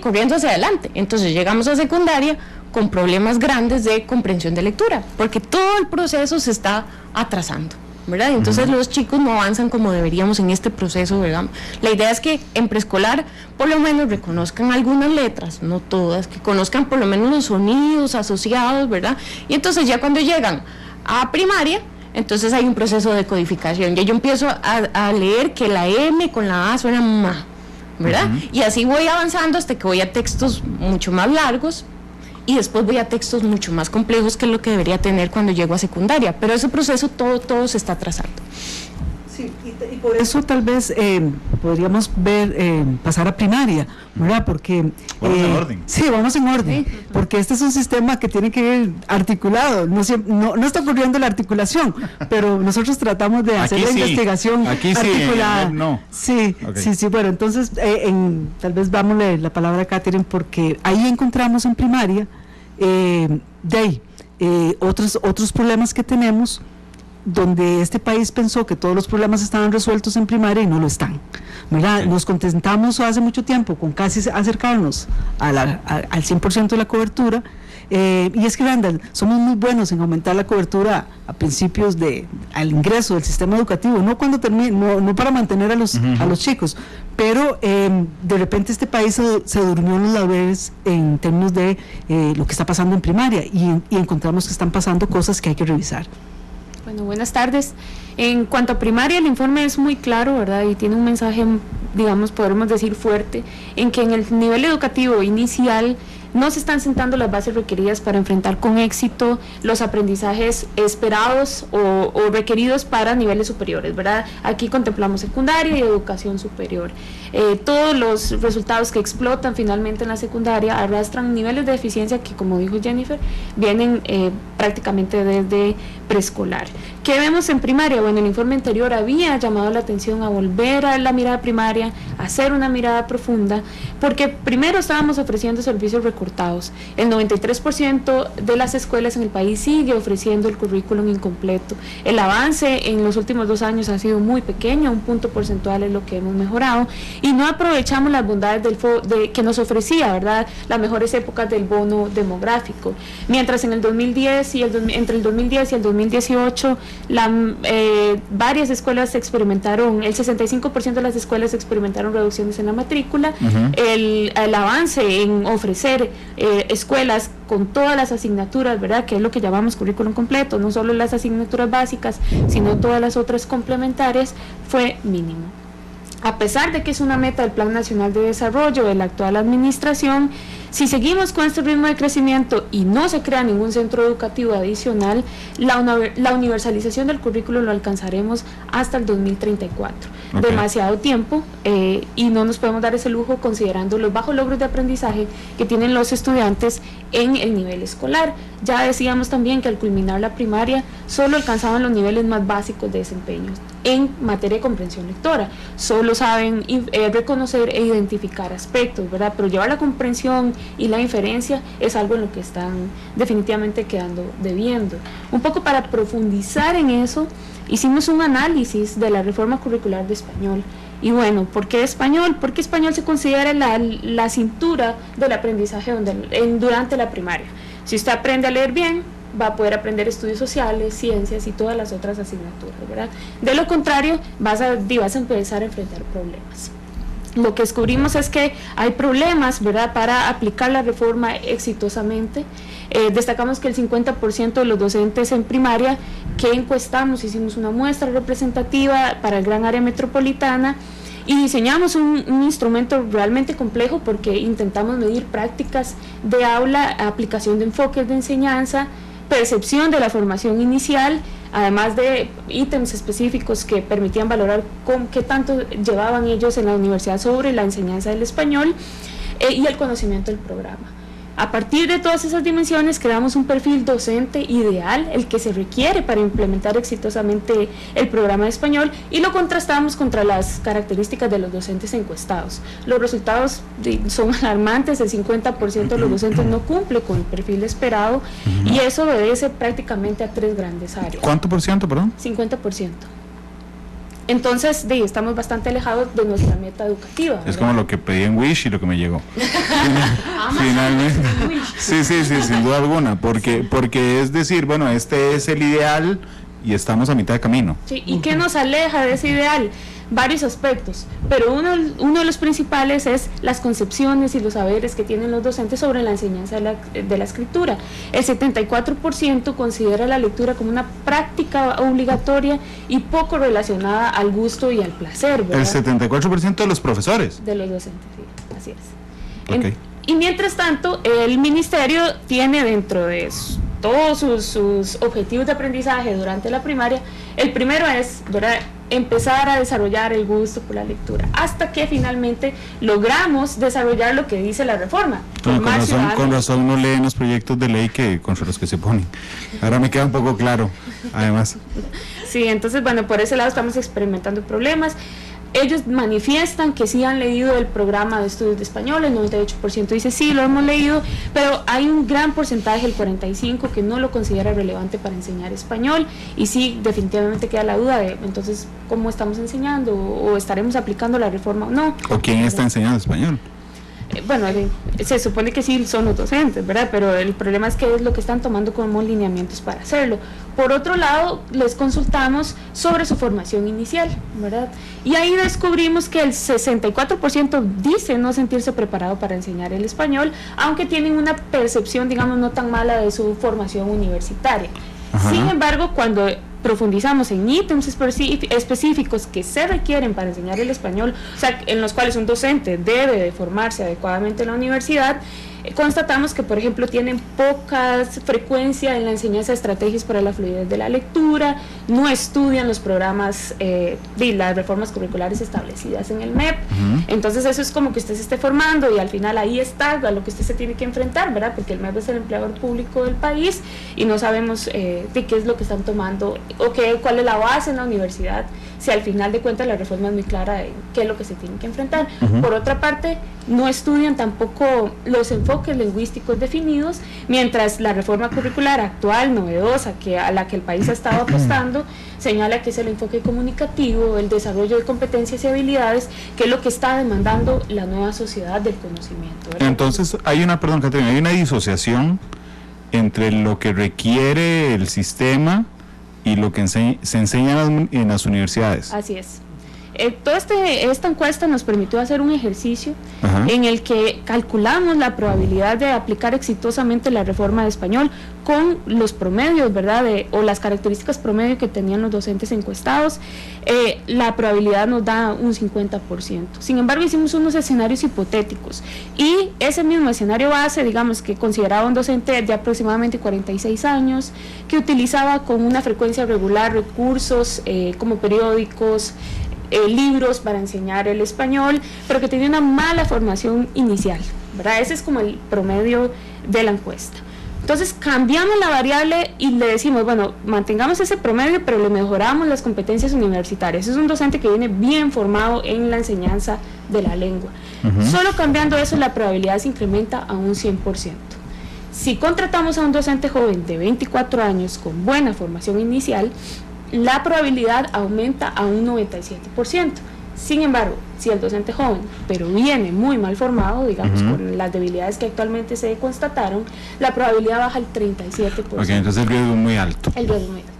corriendo hacia adelante. Entonces llegamos a secundaria con problemas grandes de comprensión de lectura, porque todo el proceso se está atrasando, ¿verdad? Entonces los chicos no avanzan como deberíamos en este proceso, ¿verdad? La idea es que en preescolar por lo menos reconozcan algunas letras, no todas, que conozcan por lo menos los sonidos asociados, ¿verdad? Y entonces ya cuando llegan a primaria, entonces hay un proceso de codificación, ya yo empiezo a leer que la M con la A suena ma, ¿verdad? Y así voy avanzando hasta que voy a textos mucho más largos, y después voy a textos mucho más complejos que lo que debería tener cuando llego a secundaria, pero ese proceso todo se está atrasando.
Sí, y por eso tal vez podríamos pasar a primaria, ¿verdad? Porque
vamos en orden.
Sí, vamos en orden, sí. Porque este es un sistema que tiene que ir articulado, no está ocurriendo la articulación, pero nosotros tratamos de hacer la investigación articulada. Sí, bueno, entonces tal vez vámonos la palabra a Catherine, porque ahí encontramos en primaria otros problemas que tenemos, donde este país pensó que todos los problemas estaban resueltos en primaria y no lo están, ¿verdad? Sí. Nos contentamos hace mucho tiempo con casi acercarnos al 100% de la cobertura, y es que Randall, somos muy buenos en aumentar la cobertura a principios al ingreso del sistema educativo, no cuando termine, no para mantener a los chicos, pero de repente este país se durmió en los laureles en términos de lo que está pasando en primaria, y encontramos que están pasando cosas que hay que revisar.
Bueno, buenas tardes. En cuanto a primaria, el informe es muy claro, ¿verdad? Y tiene un mensaje, digamos, podremos decir fuerte, en que en el nivel educativo inicial no se están sentando las bases requeridas para enfrentar con éxito los aprendizajes esperados o requeridos para niveles superiores, ¿verdad? Aquí contemplamos secundaria y educación superior. Todos los resultados que explotan finalmente en la secundaria arrastran niveles de eficiencia que, como dijo Jennifer, vienen prácticamente desde preescolar. ¿Qué vemos en primaria? Bueno, el informe anterior había llamado la atención a volver a la mirada primaria, a hacer una mirada profunda, porque primero estábamos ofreciendo servicios recortados. El 93% de las escuelas en el país sigue ofreciendo el currículum incompleto. El avance en los últimos 2 años ha sido muy pequeño, un punto porcentual es lo que hemos mejorado, y no aprovechamos las bondades que nos ofrecía, ¿verdad?, las mejores épocas del bono demográfico. Mientras en el 2010 entre el 2010 y el 2018 varias escuelas experimentaron, el 65% de las escuelas experimentaron reducciones en la matrícula. El avance en ofrecer escuelas con todas las asignaturas, ¿verdad?, que es lo que llamamos currículum completo, no solo las asignaturas básicas, sino todas las otras complementarias, fue mínimo. A pesar de que es una meta del Plan Nacional de Desarrollo de la actual administración, si seguimos con este ritmo de crecimiento y no se crea ningún centro educativo adicional, la universalización del currículo lo alcanzaremos hasta el 2034. Okay. Demasiado tiempo, y no nos podemos dar ese lujo considerando los bajos logros de aprendizaje que tienen los estudiantes en el nivel escolar. Ya decíamos también que al culminar la primaria solo alcanzaban los niveles más básicos de desempeño en materia de comprensión lectora, solo saben reconocer e identificar aspectos, ¿verdad? Pero llevar la comprensión y la inferencia es algo en lo que están definitivamente quedando debiendo. Un poco para profundizar en eso, hicimos un análisis de la reforma curricular de español. Y bueno, ¿por qué español? Porque español se considera la cintura del aprendizaje durante la primaria. Si usted aprende a leer bien, va a poder aprender estudios sociales, ciencias y todas las otras asignaturas, ¿verdad? De lo contrario, vas a empezar a enfrentar problemas. Lo que descubrimos es que hay problemas, ¿verdad?, para aplicar la reforma exitosamente. Destacamos que el 50% de los docentes en primaria que encuestamos, hicimos una muestra representativa para el gran área metropolitana y diseñamos un instrumento realmente complejo porque intentamos medir prácticas de aula, aplicación de enfoques de enseñanza, percepción de la formación inicial, además de ítems específicos que permitían valorar qué tanto llevaban ellos en la universidad sobre la enseñanza del español y el conocimiento del programa. A partir de todas esas dimensiones creamos un perfil docente ideal, el que se requiere para implementar exitosamente el programa de español, y lo contrastamos contra las características de los docentes encuestados. Los resultados son alarmantes, el 50% de los docentes no cumple con el perfil esperado, y eso obedece prácticamente a 3 grandes áreas.
¿Cuánto por ciento, perdón?
50%. Entonces, estamos bastante alejados de nuestra meta educativa, ¿verdad?
Es como lo que pedí en Wish y lo que me llegó. Finalmente. Sí, sin duda alguna, porque es decir, bueno, este es el ideal y estamos a mitad de camino. Sí,
¿y qué nos aleja de ese ideal? Varios aspectos, pero uno de los principales es las concepciones y los saberes que tienen los docentes sobre la enseñanza de la escritura. El 74% considera la lectura como una práctica obligatoria y poco relacionada al gusto y al placer, ¿verdad?
El 74% de los profesores.
De los docentes, sí, así es.
Okay.
Y mientras tanto, el ministerio tiene dentro de todos sus objetivos de aprendizaje durante la primaria, el primero es, ¿verdad?, empezar a desarrollar el gusto por la lectura, hasta que finalmente logramos desarrollar lo que dice la reforma.
Con razón no leen los proyectos de ley contra los que se ponen. Ahora me queda un poco claro, además.
Sí, entonces, bueno, por ese lado estamos experimentando problemas. Ellos manifiestan que sí han leído el programa de estudios de español, el 98% dice sí, lo hemos leído, pero hay un gran porcentaje, el 45%, que no lo considera relevante para enseñar español, y sí, definitivamente queda la duda de, entonces, ¿cómo estamos enseñando? ¿O estaremos aplicando la reforma o no?
¿O quién está enseñando español?
Bueno, se supone que sí son los docentes, ¿verdad? Pero el problema es que es lo que están tomando como lineamientos para hacerlo. Por otro lado, les consultamos sobre su formación inicial, ¿verdad? Y ahí descubrimos que el 64% dice no sentirse preparado para enseñar el español, aunque tienen una percepción, digamos, no tan mala de su formación universitaria. Ajá. Sin embargo, cuando profundizamos en ítems específicos que se requieren para enseñar el español, o sea, en los cuales un docente debe de formarse adecuadamente en la universidad, constatamos que, por ejemplo, tienen poca frecuencia en la enseñanza de estrategias para la fluidez de la lectura, no estudian los programas de las reformas curriculares establecidas en el MEP. Entonces eso es como que usted se esté formando y al final ahí está a lo que usted se tiene que enfrentar, ¿verdad? Porque el MEP es el empleador público del país y no sabemos de qué es lo que están tomando o cuál es la base en la universidad, si al final de cuentas la reforma es muy clara de qué es lo que se tiene que enfrentar. Por otra parte, no estudian tampoco los enfoques lingüísticos definidos, mientras la reforma curricular actual, novedosa, a la que el país ha estado apostando, señala que es el enfoque comunicativo, el desarrollo de competencias y habilidades, que es lo que está demandando la nueva sociedad del conocimiento, ¿verdad?
Entonces, hay una disociación entre lo que requiere el sistema y lo que se enseña en las universidades.
Así es. Toda esta encuesta nos permitió hacer un ejercicio en el que calculamos la probabilidad de aplicar exitosamente la reforma de español con los promedios, ¿verdad? O las características promedio que tenían los docentes encuestados. La probabilidad nos da un 50%. Sin embargo, hicimos unos escenarios hipotéticos y ese mismo escenario base, digamos, que consideraba un docente de aproximadamente 46 años, que utilizaba con una frecuencia regular recursos como periódicos, libros para enseñar el español, pero que tenía una mala formación inicial, ¿verdad? Ese es como el promedio de la encuesta. Entonces cambiamos la variable y le decimos, bueno, mantengamos ese promedio, pero le mejoramos las competencias universitarias. Es un docente que viene bien formado en la enseñanza de la lengua. Solo cambiando eso, la probabilidad se incrementa a un 100%. Si contratamos a un docente joven de 24 años con buena formación inicial, la probabilidad aumenta a un 97%. Sin embargo, si el docente joven, pero viene muy mal formado, digamos, con las debilidades que actualmente se constataron, la probabilidad baja al 37%.
Ok, entonces el riesgo es muy alto.
El riesgo es muy alto.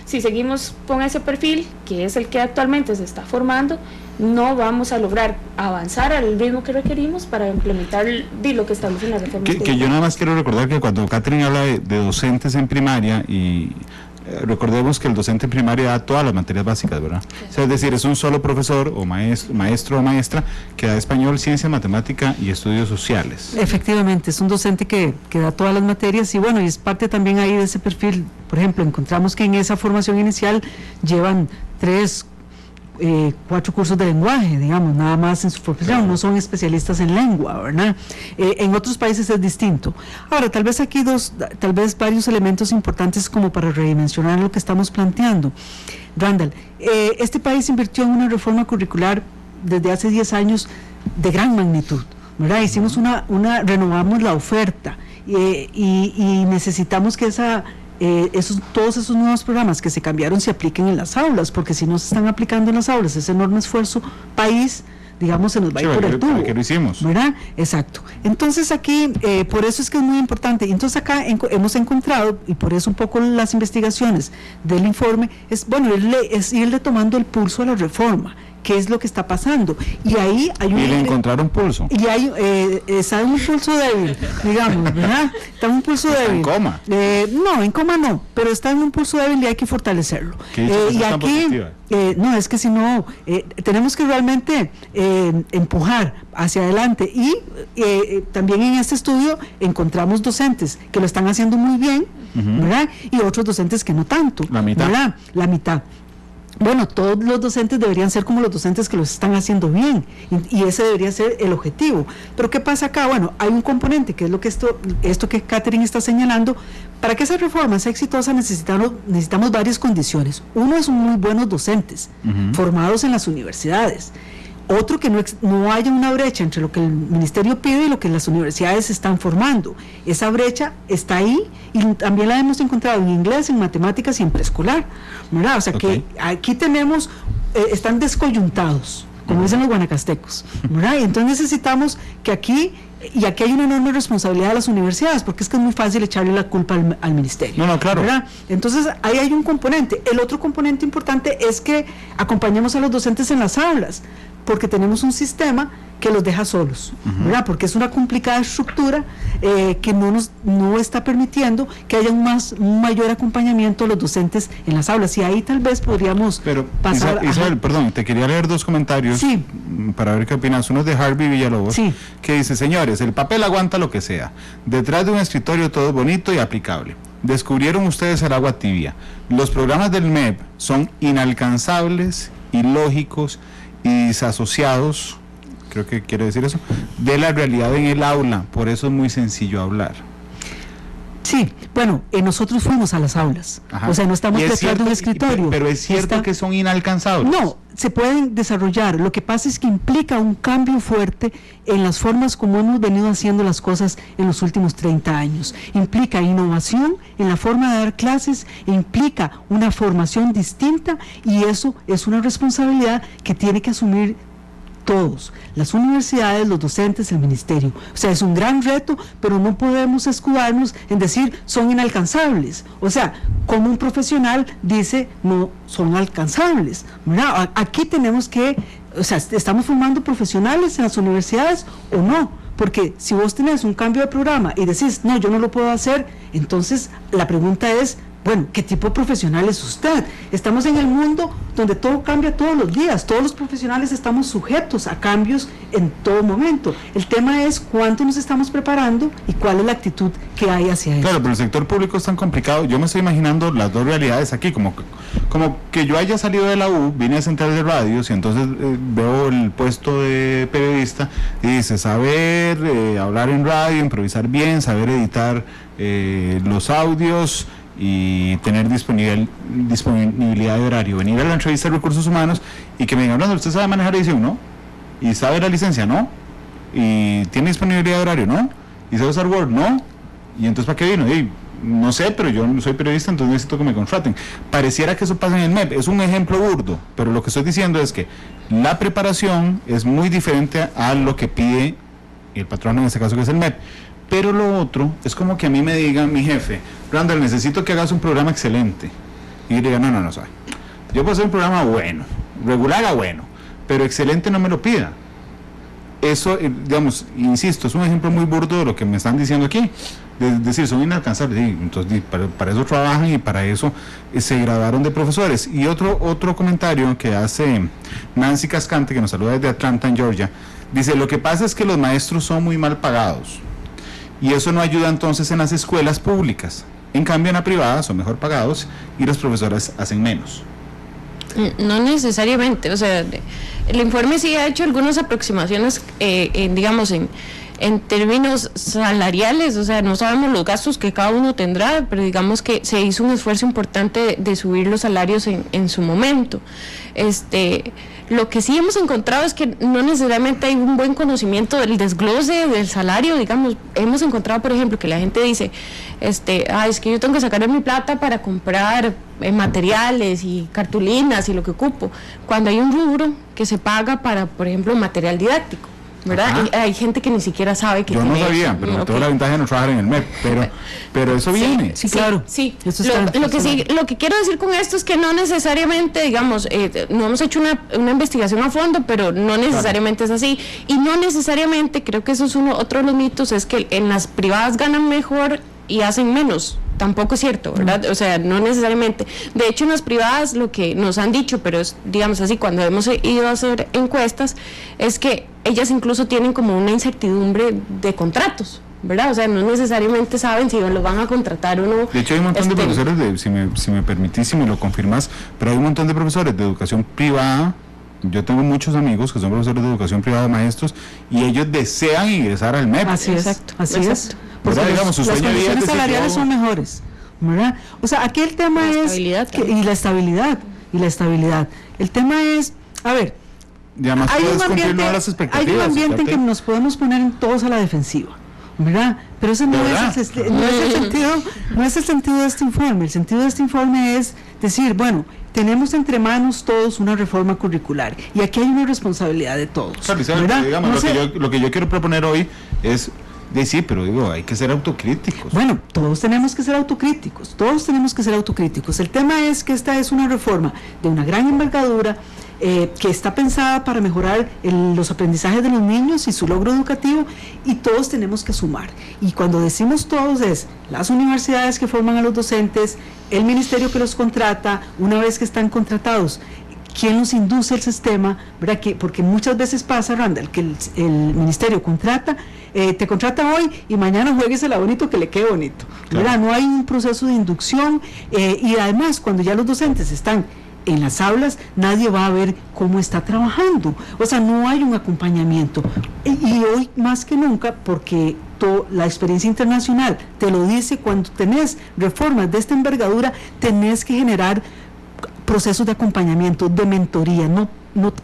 Si seguimos con ese perfil, que es el que actualmente se está formando, no vamos a lograr avanzar al ritmo que requerimos para implementar lo que establece la reforma.
Que yo nada más quiero recordar que cuando Catherine habla de docentes en primaria, y recordemos que el docente en primaria da todas las materias básicas, ¿verdad? Sí. O sea, es decir, es un solo profesor o maestro o maestra que da español, ciencia, matemática y estudios sociales.
Efectivamente, es un docente que da todas las materias y bueno, y es parte también ahí de ese perfil. Por ejemplo, encontramos que en esa formación inicial llevan 4 cursos de lenguaje, digamos, nada más en su profesión, no son especialistas en lengua, ¿verdad? En otros países es distinto. Ahora, tal vez aquí varios elementos importantes como para redimensionar lo que estamos planteando. Randall, este país invirtió en una reforma curricular desde hace 10 años de gran magnitud, ¿verdad? Hicimos renovamos la oferta y necesitamos que todos esos nuevos programas que se cambiaron se apliquen en las aulas, porque si no se están aplicando en las aulas, ese enorme esfuerzo país, digamos, se nos va a ir por el tubo.
¿Qué lo hicimos?
¿Verdad? Exacto. Entonces aquí, por eso es que es muy importante. Entonces acá hemos encontrado, y por eso un poco las investigaciones del informe, es ir retomando el pulso a la reforma. ¿Qué es lo que está pasando? Y ahí hay un...
¿Y le encontraron pulso?
Y hay, está en un pulso débil, digamos, ¿verdad? Está en un pulso débil.
¿En coma?
No, en coma no, pero está en un pulso débil y hay que fortarlecerlo. Y aquí, no, es que si no, tenemos que realmente empujar hacia adelante. Y también en este estudio encontramos docentes que lo están haciendo muy bien, ¿verdad? Y otros docentes que no tanto.
La mitad.
¿Verdad? La mitad. Bueno, todos los docentes deberían ser como los docentes que los están haciendo bien y ese debería ser el objetivo. Pero ¿qué pasa acá? Bueno, hay un componente que es lo que esto que Catherine está señalando. Para que esa reforma sea exitosa necesitamos varias condiciones. Uno es muy buenos docentes formados en las universidades. Otro, que no haya una brecha entre lo que el ministerio pide y lo que las universidades están formando. Esa brecha está ahí y también la hemos encontrado en inglés, en matemáticas y en preescolar, ¿verdad? O sea que aquí tenemos, están descoyuntados, como dicen los guanacastecos, ¿verdad? Y entonces necesitamos que aquí hay una enorme responsabilidad de las universidades, porque es que es muy fácil echarle la culpa al ministerio.
No, claro.
¿Verdad? Entonces ahí hay un componente. El otro componente importante es que acompañemos a los docentes en las aulas, porque tenemos un sistema que los deja solos, ¿verdad? Porque es una complicada estructura que no está permitiendo que haya un mayor acompañamiento a los docentes en las aulas, y ahí tal vez podríamos pasar...
Isabel, perdón, te quería leer 2 comentarios para ver qué opinas. Uno es de Harvey Villalobos, que dice: señores, el papel aguanta lo que sea, detrás de un escritorio todo bonito y aplicable. Descubrieron ustedes el agua tibia. Los programas del MEP son inalcanzables, ilógicos y desasociados, creo que quiere decir eso, de la realidad en el aula, por eso es muy sencillo hablar.
Sí, bueno, nosotros fuimos a las aulas, o sea, no estamos detrás de un escritorio.
Pero es cierto que son inalcanzables.
No, se pueden desarrollar, lo que pasa es que implica un cambio fuerte en las formas como hemos venido haciendo las cosas en los últimos 30 años. Implica innovación en la forma de dar clases, implica una formación distinta, y eso es una responsabilidad que tiene que asumir todos, las universidades, los docentes, el ministerio. O sea, es un gran reto, pero no podemos escudarnos en decir son inalcanzables. O sea, como un profesional dice no son alcanzables, ¿verdad? Aquí tenemos que, o sea, estamos formando profesionales en las universidades o no, porque si vos tenés un cambio de programa y decís no, yo no lo puedo hacer, entonces la pregunta es, bueno, ¿qué tipo de profesional es usted? Estamos en el mundo donde todo cambia todos los días, todos los profesionales estamos sujetos a cambios en todo momento. El tema es cuánto nos estamos preparando y cuál es la actitud que hay hacia eso.
Claro, pero el sector público es tan complicado. Yo me estoy imaginando las dos realidades aquí, como que yo haya salido de la U, vine a Central de Radios y entonces veo el puesto de periodista y dice saber hablar en radio, improvisar bien, saber editar los audios y tener disponibilidad de horario, venir a la entrevista de recursos humanos y que me digan, ¿usted sabe manejar edición? ¿No? ¿Y sabe la licencia? ¿No? ¿Y tiene disponibilidad de horario? ¿No? ¿Y sabe usar Word? ¿No? ¿Y entonces para qué vino? Y no sé, pero yo no soy periodista, entonces necesito que me contraten. Pareciera que eso pasa en el MEP, es un ejemplo burdo, pero lo que estoy diciendo es que la preparación es muy diferente a lo que pide el patrón, en este caso que es el MEP. Pero lo otro es como que a mí me diga mi jefe, Randall, necesito que hagas un programa excelente. Y yo diga, no, sabe. Yo puedo hacer un programa bueno, regular a bueno, pero excelente no me lo pida. Eso, digamos, insisto, es un ejemplo muy burdo de lo que me están diciendo aquí. De decir, son inalcanzables. Sí, entonces, para eso trabajan y para eso se graduaron de profesores. Y otro comentario que hace Nancy Cascante, que nos saluda desde Atlanta, en Georgia, dice, lo que pasa es que los maestros son muy mal pagados. Y eso no ayuda entonces en las escuelas públicas. En cambio en la privada son mejor pagados y los profesores hacen menos.
No necesariamente, o sea, el informe sí ha hecho algunas aproximaciones, digamos, en términos salariales, o sea, no sabemos los gastos que cada uno tendrá, pero digamos que se hizo un esfuerzo importante de subir los salarios en su momento. Lo que sí hemos encontrado es que no necesariamente hay un buen conocimiento del desglose del salario, digamos. Hemos encontrado, por ejemplo, que la gente dice, es que yo tengo que sacar mi plata para comprar materiales y cartulinas y lo que ocupo, cuando hay un rubro que se paga para, por ejemplo, material didáctico, ¿verdad? Y hay gente que ni siquiera sabe que
yo no sabía, pero okay, tengo la ventaja de no trabajar en el MEP, pero eso viene.
Sí, claro.
Sí. Lo que quiero decir con esto es que no necesariamente, digamos, no hemos hecho una investigación a fondo, pero no necesariamente es así. Y no necesariamente, creo que eso es otro de los mitos, es que en las privadas ganan mejor y hacen menos. Tampoco es cierto, ¿verdad? O sea, no necesariamente. De hecho, en las privadas lo que nos han dicho, pero es, digamos así, cuando hemos ido a hacer encuestas, es que ellas incluso tienen como una incertidumbre de contratos, ¿verdad? O sea, no necesariamente saben si los van a contratar o no.
De hecho, hay un montón de profesores, si me permitís, si me lo confirmas, pero hay un montón de profesores de educación privada. Yo tengo muchos amigos que son profesores de educación privada, maestros, y ellos desean ingresar al MEP.
Así es, así es. Porque
digamos,
las condiciones salariales son mejores, ¿verdad? O sea, aquí el tema es y la estabilidad. El tema es, a ver,
hay un
ambiente en que nos podemos poner todos a la defensiva, ¿verdad? Pero ese no es el sentido de este informe. El sentido de este informe es decir, bueno, tenemos entre manos todos una reforma curricular y aquí hay una responsabilidad de todos.
Claro, digamos, lo que yo quiero proponer hoy es sí, pero digo, hay que ser autocríticos.
Bueno, todos tenemos que ser autocríticos. El tema es que esta es una reforma de una gran envergadura que está pensada para mejorar los aprendizajes de los niños y su logro educativo, y todos tenemos que sumar. Y cuando decimos todos es las universidades que forman a los docentes, el ministerio que los contrata, una vez que están contratados, ¿quién nos induce el sistema? ¿Verdad? Porque muchas veces pasa, Randall, que el ministerio te contrata hoy y mañana juéguesela bonito que le quede bonito. Claro. No hay un proceso de inducción y además cuando ya los docentes están en las aulas, nadie va a ver cómo está trabajando. O sea, no hay un acompañamiento. Y hoy más que nunca, porque la experiencia internacional te lo dice, cuando tenés reformas de esta envergadura, tenés que generar procesos de acompañamiento, de mentoría.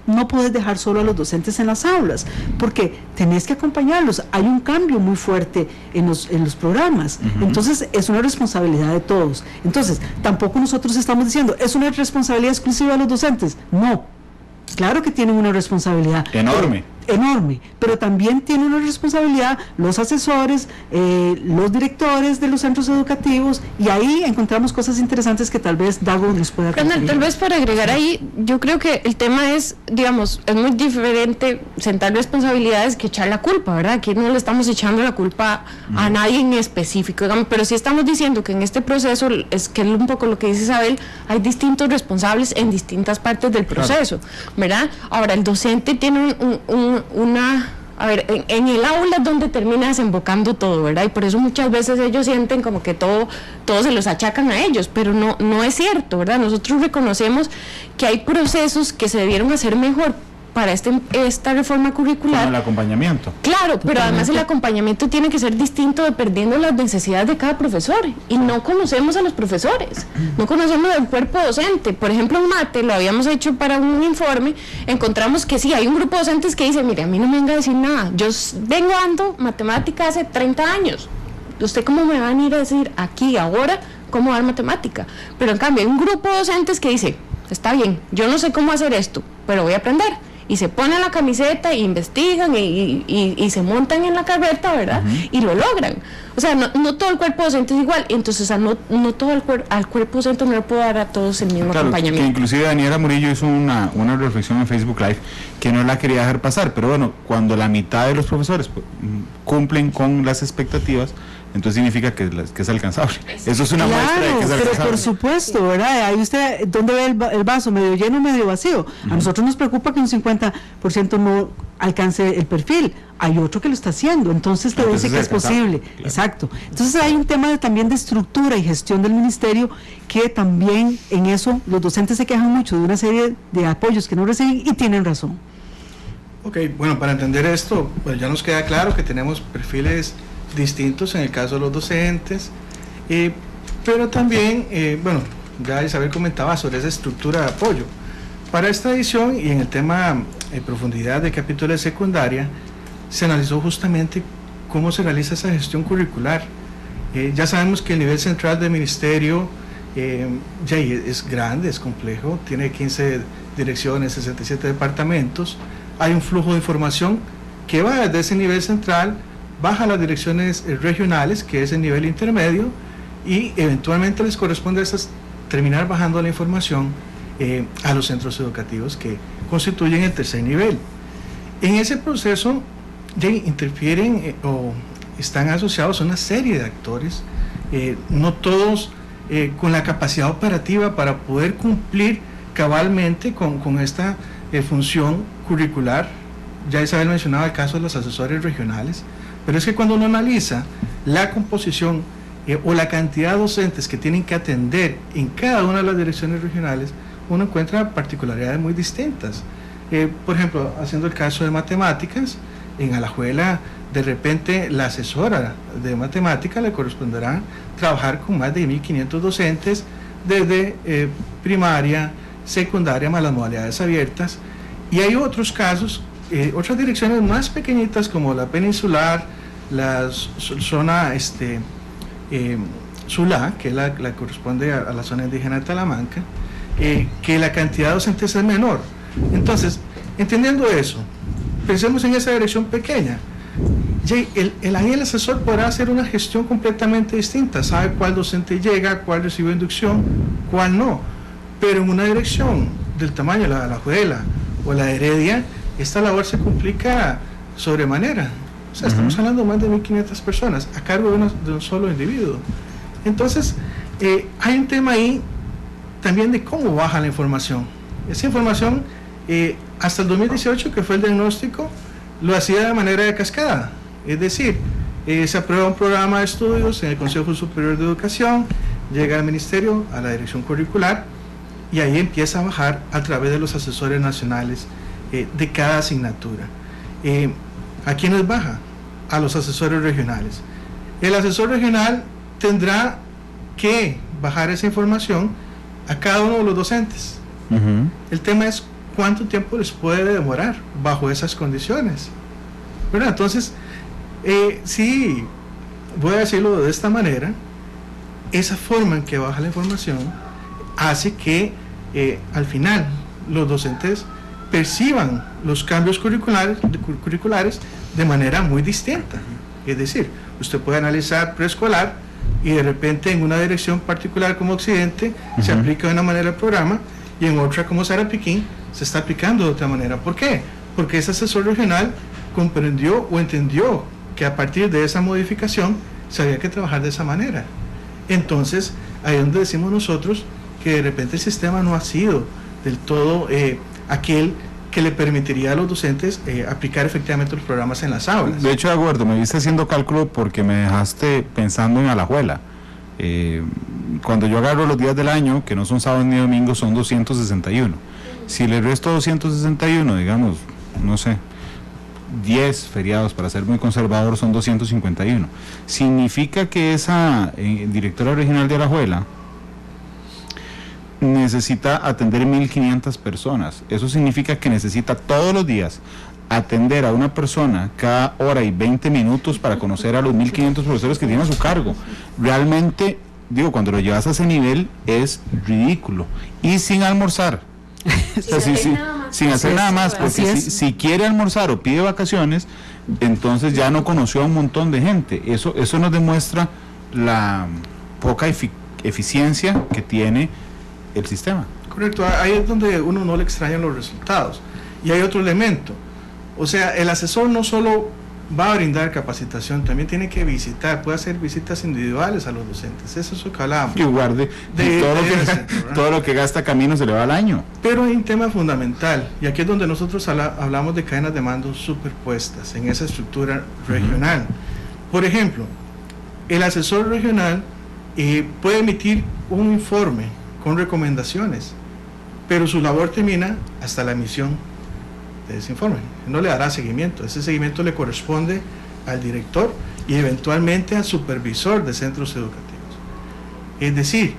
No puedes dejar solo a los docentes en las aulas, porque tenés que acompañarlos. Hay un cambio muy fuerte en los programas. Uh-huh. Entonces, es una responsabilidad de todos. Entonces, tampoco nosotros estamos diciendo, ¿es una responsabilidad exclusiva de los docentes? No. Claro que tienen una responsabilidad.
Enorme.
enorme, pero también tiene una responsabilidad los asesores, los directores de los centros educativos, y ahí encontramos cosas interesantes que tal vez Dago nos pueda
contar. Tal vez para agregar ahí, yo creo que el tema es, digamos, es muy diferente sentar responsabilidades que echar la culpa, ¿verdad? Aquí no le estamos echando la culpa a nadie en específico, digamos, pero sí estamos diciendo que en este proceso, es que es un poco lo que dice Isabel, hay distintos responsables en distintas partes del proceso, ¿verdad? Ahora, el docente tiene en el aula es donde termina desembocando todo, ¿verdad? Y por eso muchas veces ellos sienten como que todo se los achacan a ellos, pero no es cierto, ¿verdad? Nosotros reconocemos que hay procesos que se debieron hacer mejor para esta reforma curricular.
Como el acompañamiento.
Claro, pero además el acompañamiento tiene que ser distinto dependiendo de las necesidades de cada profesor, y no conocemos a los profesores, no conocemos al cuerpo docente. Por ejemplo, en mate, lo habíamos hecho para un informe, encontramos que sí, hay un grupo de docentes que dice, mire, a mí no me venga a decir nada, yo vengo dando matemática hace 30 años, ¿usted cómo me va a venir a decir aquí, ahora, cómo dar matemática? Pero en cambio hay un grupo de docentes que dice, está bien, yo no sé cómo hacer esto, pero voy a aprender. Y se ponen la camiseta e investigan y se montan en la carreta, ¿verdad? Y lo logran. O sea, no todo el cuerpo docente es igual. Entonces, no todo al cuerpo docente no le puedo dar a todos el mismo acompañamiento.
Que inclusive Daniela Murillo hizo una reflexión en Facebook Live que no la quería dejar pasar. Pero bueno, cuando la mitad de los profesores cumplen con las expectativas, entonces significa que es alcanzable. Eso es una muestra de que es alcanzable.
Pero por supuesto, ¿verdad? Ahí usted, ¿dónde ve el vaso? ¿Medio lleno o medio vacío? A nosotros nos preocupa que un 50% no alcance el perfil. Hay otro que lo está haciendo, entonces te dice que es posible. Claro. Exacto. Entonces hay un tema también de estructura y gestión del ministerio, que también en eso los docentes se quejan mucho de una serie de apoyos que no reciben, y tienen razón.
Ok, bueno, para entender esto, pues ya nos queda claro que tenemos perfiles distintos en el caso de los docentes, pero también, bueno, ya Isabel comentaba sobre esa estructura de apoyo. Para esta edición y en el tema profundidad de capítulo de secundaria, se analizó justamente cómo se realiza esa gestión curricular. Ya sabemos que el nivel central del ministerio ya es grande, es complejo, tiene 15 direcciones, 67 departamentos, hay un flujo de información que va desde ese nivel central, baja a las direcciones regionales, que es el nivel intermedio, y eventualmente les corresponde a esas terminar bajando la información a los centros educativos que constituyen el tercer nivel. En ese proceso ya interfieren o están asociados a una serie de actores, no todos con la capacidad operativa para poder cumplir cabalmente con esta función curricular. Ya Isabel mencionaba el caso de los asesores regionales, pero es que cuando uno analiza la composición o la cantidad de docentes que tienen que atender en cada una de las direcciones regionales, uno encuentra particularidades muy distintas. Por ejemplo, haciendo el caso de matemáticas, en Alajuela, de repente la asesora de matemática le corresponderá trabajar con más de 1.500 docentes desde primaria, secundaria, más las modalidades abiertas, y hay otros casos, otras direcciones más pequeñitas como la peninsular, la zona Sulá, que es la corresponde a la zona indígena de Talamanca, que la cantidad de docentes es menor. Entonces, entendiendo eso, pensemos en esa dirección pequeña. El asesor podrá hacer una gestión completamente distinta, sabe cuál docente llega, cuál recibe inducción, cuál no, pero en una dirección del tamaño de la Alajuela o la de Heredia, esta labor se complica sobremanera. O sea, estamos hablando de más de 1.500 personas a cargo de un solo individuo. Entonces, hay un tema ahí también de cómo baja la información. Esa información, hasta el 2018, que fue el diagnóstico, lo hacía de manera de cascada. Es decir, se aprueba un programa de estudios en el Consejo Superior de Educación, llega al Ministerio, a la Dirección Curricular, y ahí empieza a bajar a través de los asesores nacionales de cada asignatura. ¿A quiénes baja? A los asesores regionales. El asesor regional tendrá que bajar esa información a cada uno de los docentes. El tema es cuánto tiempo les puede demorar bajo esas condiciones, ¿verdad? Entonces, sí, voy a decirlo de esta manera, esa forma en que baja la información hace que al final los docentes perciban los cambios curriculares de manera muy distinta. Es decir, usted puede analizar preescolar y de repente en una dirección particular como Occidente se aplica de una manera el programa y en otra como Sarapiquín se está aplicando de otra manera. ¿Por qué? Porque ese asesor regional comprendió o entendió que a partir de esa modificación se había que trabajar de esa manera. Entonces, ahí es donde decimos nosotros que de repente el sistema no ha sido del todo aquel que le permitiría a los docentes aplicar efectivamente los programas en las aulas.
De hecho, de acuerdo, me viste haciendo cálculo porque me dejaste pensando en Alajuela. Cuando yo agarro los días del año, que no son sábados ni domingos, son 261. Si le resto 261, digamos, no sé, 10 feriados, para ser muy conservador, son 251. Significa que esa directora regional de Alajuela necesita atender 1.500 personas. Eso significa que necesita todos los días atender a una persona cada hora y 20 minutos para conocer a los 1.500 profesores que tiene a su cargo. Realmente, digo, cuando lo llevas a ese nivel es ridículo. Y sin almorzar. O sea, sin hacer nada más, porque si quiere almorzar o pide vacaciones, entonces ya no conoció a un montón de gente. Eso nos demuestra la poca eficiencia que tiene el sistema.
Correcto, ahí es donde uno no le extraña los resultados. Y hay otro elemento, o sea, el asesor no solo va a brindar capacitación, también tiene que visitar, puede hacer visitas individuales a los docentes, eso es lo que hablábamos.
Y guarde, todo lo que gasta camino se le va al año.
Pero hay un tema fundamental, y aquí es donde nosotros hablamos de cadenas de mando superpuestas en esa estructura regional. Por ejemplo, el asesor regional puede emitir un informe con recomendaciones, pero su labor termina hasta la emisión de ese informe. No le dará seguimiento, ese seguimiento le corresponde al director y eventualmente al supervisor de centros educativos. Es decir,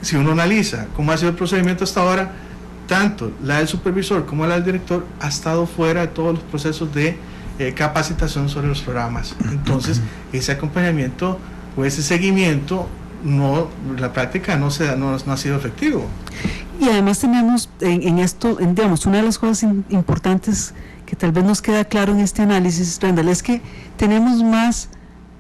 si uno analiza cómo ha sido el procedimiento hasta ahora, tanto la del supervisor como la del director ha estado fuera de todos los procesos de capacitación sobre los programas. Entonces, ese acompañamiento o ese seguimiento la práctica no ha sido efectivo.
Y además tenemos en esto, digamos, una de las cosas importantes que tal vez nos queda claro en este análisis, Randall, es que tenemos más,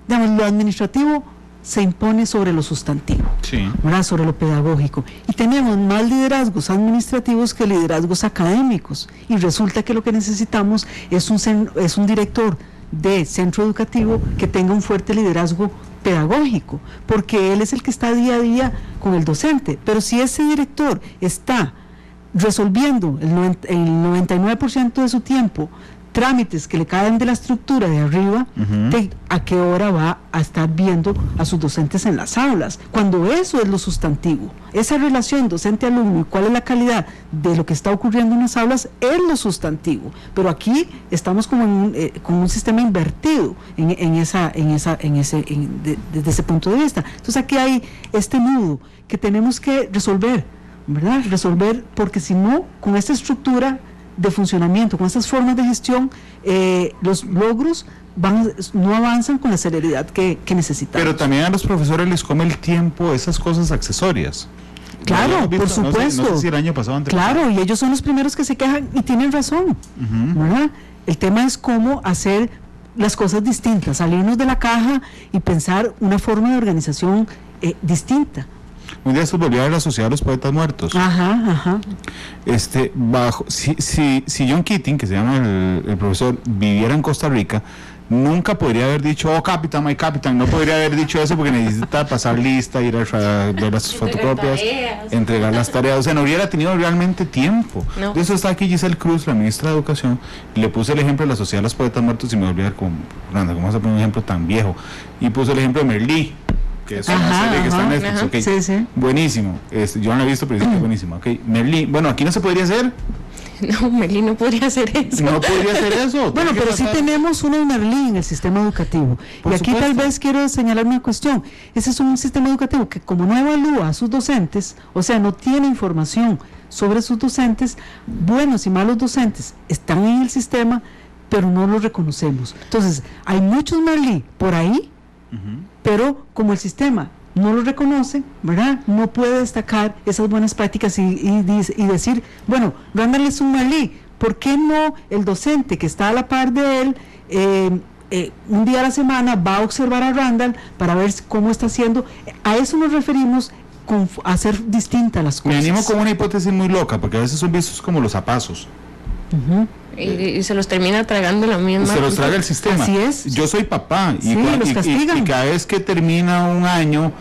digamos, lo administrativo se impone sobre lo sustantivo,
sí,
¿verdad? Sobre lo pedagógico, y tenemos más liderazgos administrativos que liderazgos académicos, y resulta que lo que necesitamos es un director de centro educativo que tenga un fuerte liderazgo pedagógico, porque él es el que está día a día con el docente. Pero si ese director está resolviendo el 99% de su tiempo trámites que le caen de la estructura de arriba, ¿a qué hora va a estar viendo a sus docentes en las aulas? Cuando eso es lo sustantivo, esa relación docente-alumno y cuál es la calidad de lo que está ocurriendo en las aulas es lo sustantivo. Pero aquí estamos como con un sistema invertido desde ese punto de vista. Entonces aquí hay este nudo que tenemos que resolver, ¿verdad? Resolver, porque si no, con esta estructura de funcionamiento, con estas formas de gestión, los logros no avanzan con la celeridad que necesitamos.
Pero también a los profesores les come el tiempo esas cosas accesorias.
Claro, por supuesto.
No sé si el año pasado antes.
Claro, y ellos son los primeros que se quejan y tienen razón, ¿verdad? El tema es cómo hacer las cosas distintas, salirnos de la caja y pensar una forma de organización distinta.
Un día se volvió a ver la Sociedad de los Poetas Muertos. Si John Keating, que se llama el profesor, viviera en Costa Rica, nunca podría haber dicho, oh, capitán, my capitán, no podría haber dicho eso porque necesita pasar lista, ir a ver las fotocopias, entregar las tareas, o sea, no hubiera tenido realmente tiempo. No. De eso está aquí Giselle Cruz, la ministra de Educación, y le puse el ejemplo de la Sociedad de los Poetas Muertos y me volví a ver como, ¿cómo vas a poner un ejemplo tan viejo? Y puse el ejemplo de Merlí, que es una serie que está en Netflix, okay.
Sí.
Buenísimo, yo no la he visto, pero es buenísimo, okay. Merlí, bueno, aquí no se podría hacer.
No, Merlí no podría hacer eso.
No podría hacer eso.
Bueno, pero sí tenemos una Merlí en el sistema educativo. Y aquí tal vez quiero señalar una cuestión. Ese es un sistema educativo que, como no evalúa a sus docentes, o sea, no tiene información sobre sus docentes, buenos y malos docentes están en el sistema, pero no los reconocemos. Entonces, hay muchos Merlí por ahí, pero como el sistema no lo reconoce, ¿verdad? No puede destacar esas buenas prácticas y decir, bueno, Randall es un Marlí, ¿por qué no el docente que está a la par de él, un día a la semana va a observar a Randall para ver cómo está haciendo? A eso nos referimos con hacer distintas las cosas.
Me animo con una hipótesis muy loca, porque a veces son vistos como los zapazos.
Y se los termina tragando la misma.
Se los traga el sistema.
Así es.
Yo soy papá y,
y
cada vez que termina un año,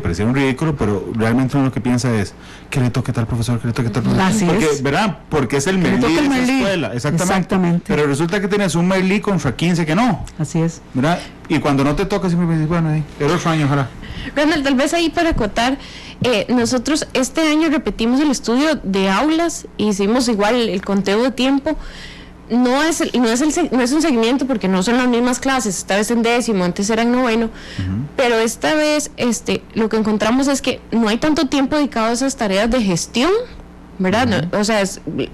parece un ridículo, pero realmente uno lo que piensa es que le toque tal profesor, que le toque tal profesor.
Así es.
¿Verdad? Porque es el Merlí de esa escuela. Exactamente. Pero resulta que tienes un Merlí contra 15 que no.
Así es.
¿Verdad? Y cuando no te toca, siempre me dices, bueno, el otro año, ojalá.
Randall, tal vez ahí para acotar, nosotros este año repetimos el estudio de aulas, hicimos igual el conteo de tiempo. No es un seguimiento porque no son las mismas clases, esta vez en 10º, antes era en 9º, pero esta vez lo que encontramos es que no hay tanto tiempo dedicado a esas tareas de gestión, ¿verdad? No, o sea,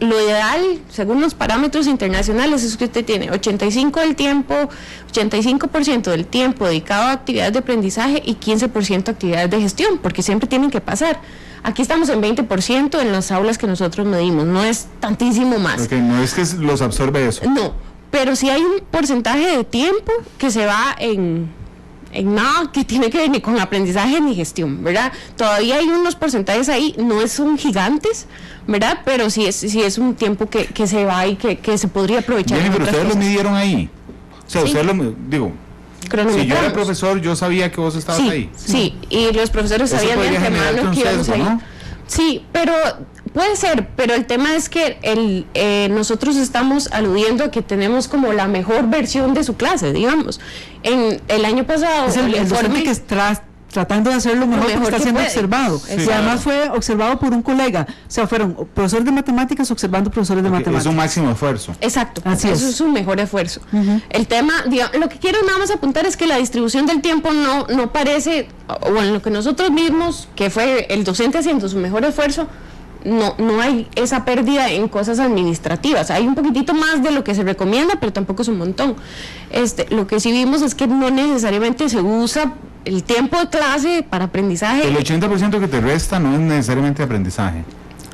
lo ideal, según los parámetros internacionales, es que usted tiene 85% del tiempo dedicado a actividades de aprendizaje y 15% a actividades de gestión, porque siempre tienen que pasar. Aquí estamos en 20% en las aulas que nosotros medimos, no es tantísimo más.
Okay, no es que los absorbe eso.
No, pero sí hay un porcentaje de tiempo que se va en nada que tiene que ver ni con aprendizaje ni gestión, ¿verdad? Todavía hay unos porcentajes ahí, no son gigantes, ¿verdad? Pero sí es un tiempo que se va y que se podría aprovechar.
Bien, pero ustedes lo midieron ahí. O sea,
sí.
ustedes si yo era profesor, yo sabía que vos estabas ahí.
Sí, y los profesores sabían de antemano que íbamos ahí. ¿No? Sí, pero puede ser, pero el tema es que nosotros estamos aludiendo a que tenemos como la mejor versión de su clase, digamos. En el año pasado,
es el docente que tratando de hacer lo mejor que está siendo observado.
Sí,
y además fue observado por un colega. O sea, fueron profesores de matemáticas observando profesores de matemáticas.
Es un máximo esfuerzo.
Exacto. Eso es un mejor esfuerzo. El tema, lo que quiero nada más apuntar es que la distribución del tiempo no parece, o en lo que nosotros mismos, que fue el docente haciendo su mejor esfuerzo, no hay esa pérdida en cosas administrativas. Hay un poquitito más de lo que se recomienda, pero tampoco es un montón. Lo que sí vimos es que no necesariamente se usa el tiempo de clase para aprendizaje.
El 80% que te resta no es necesariamente aprendizaje.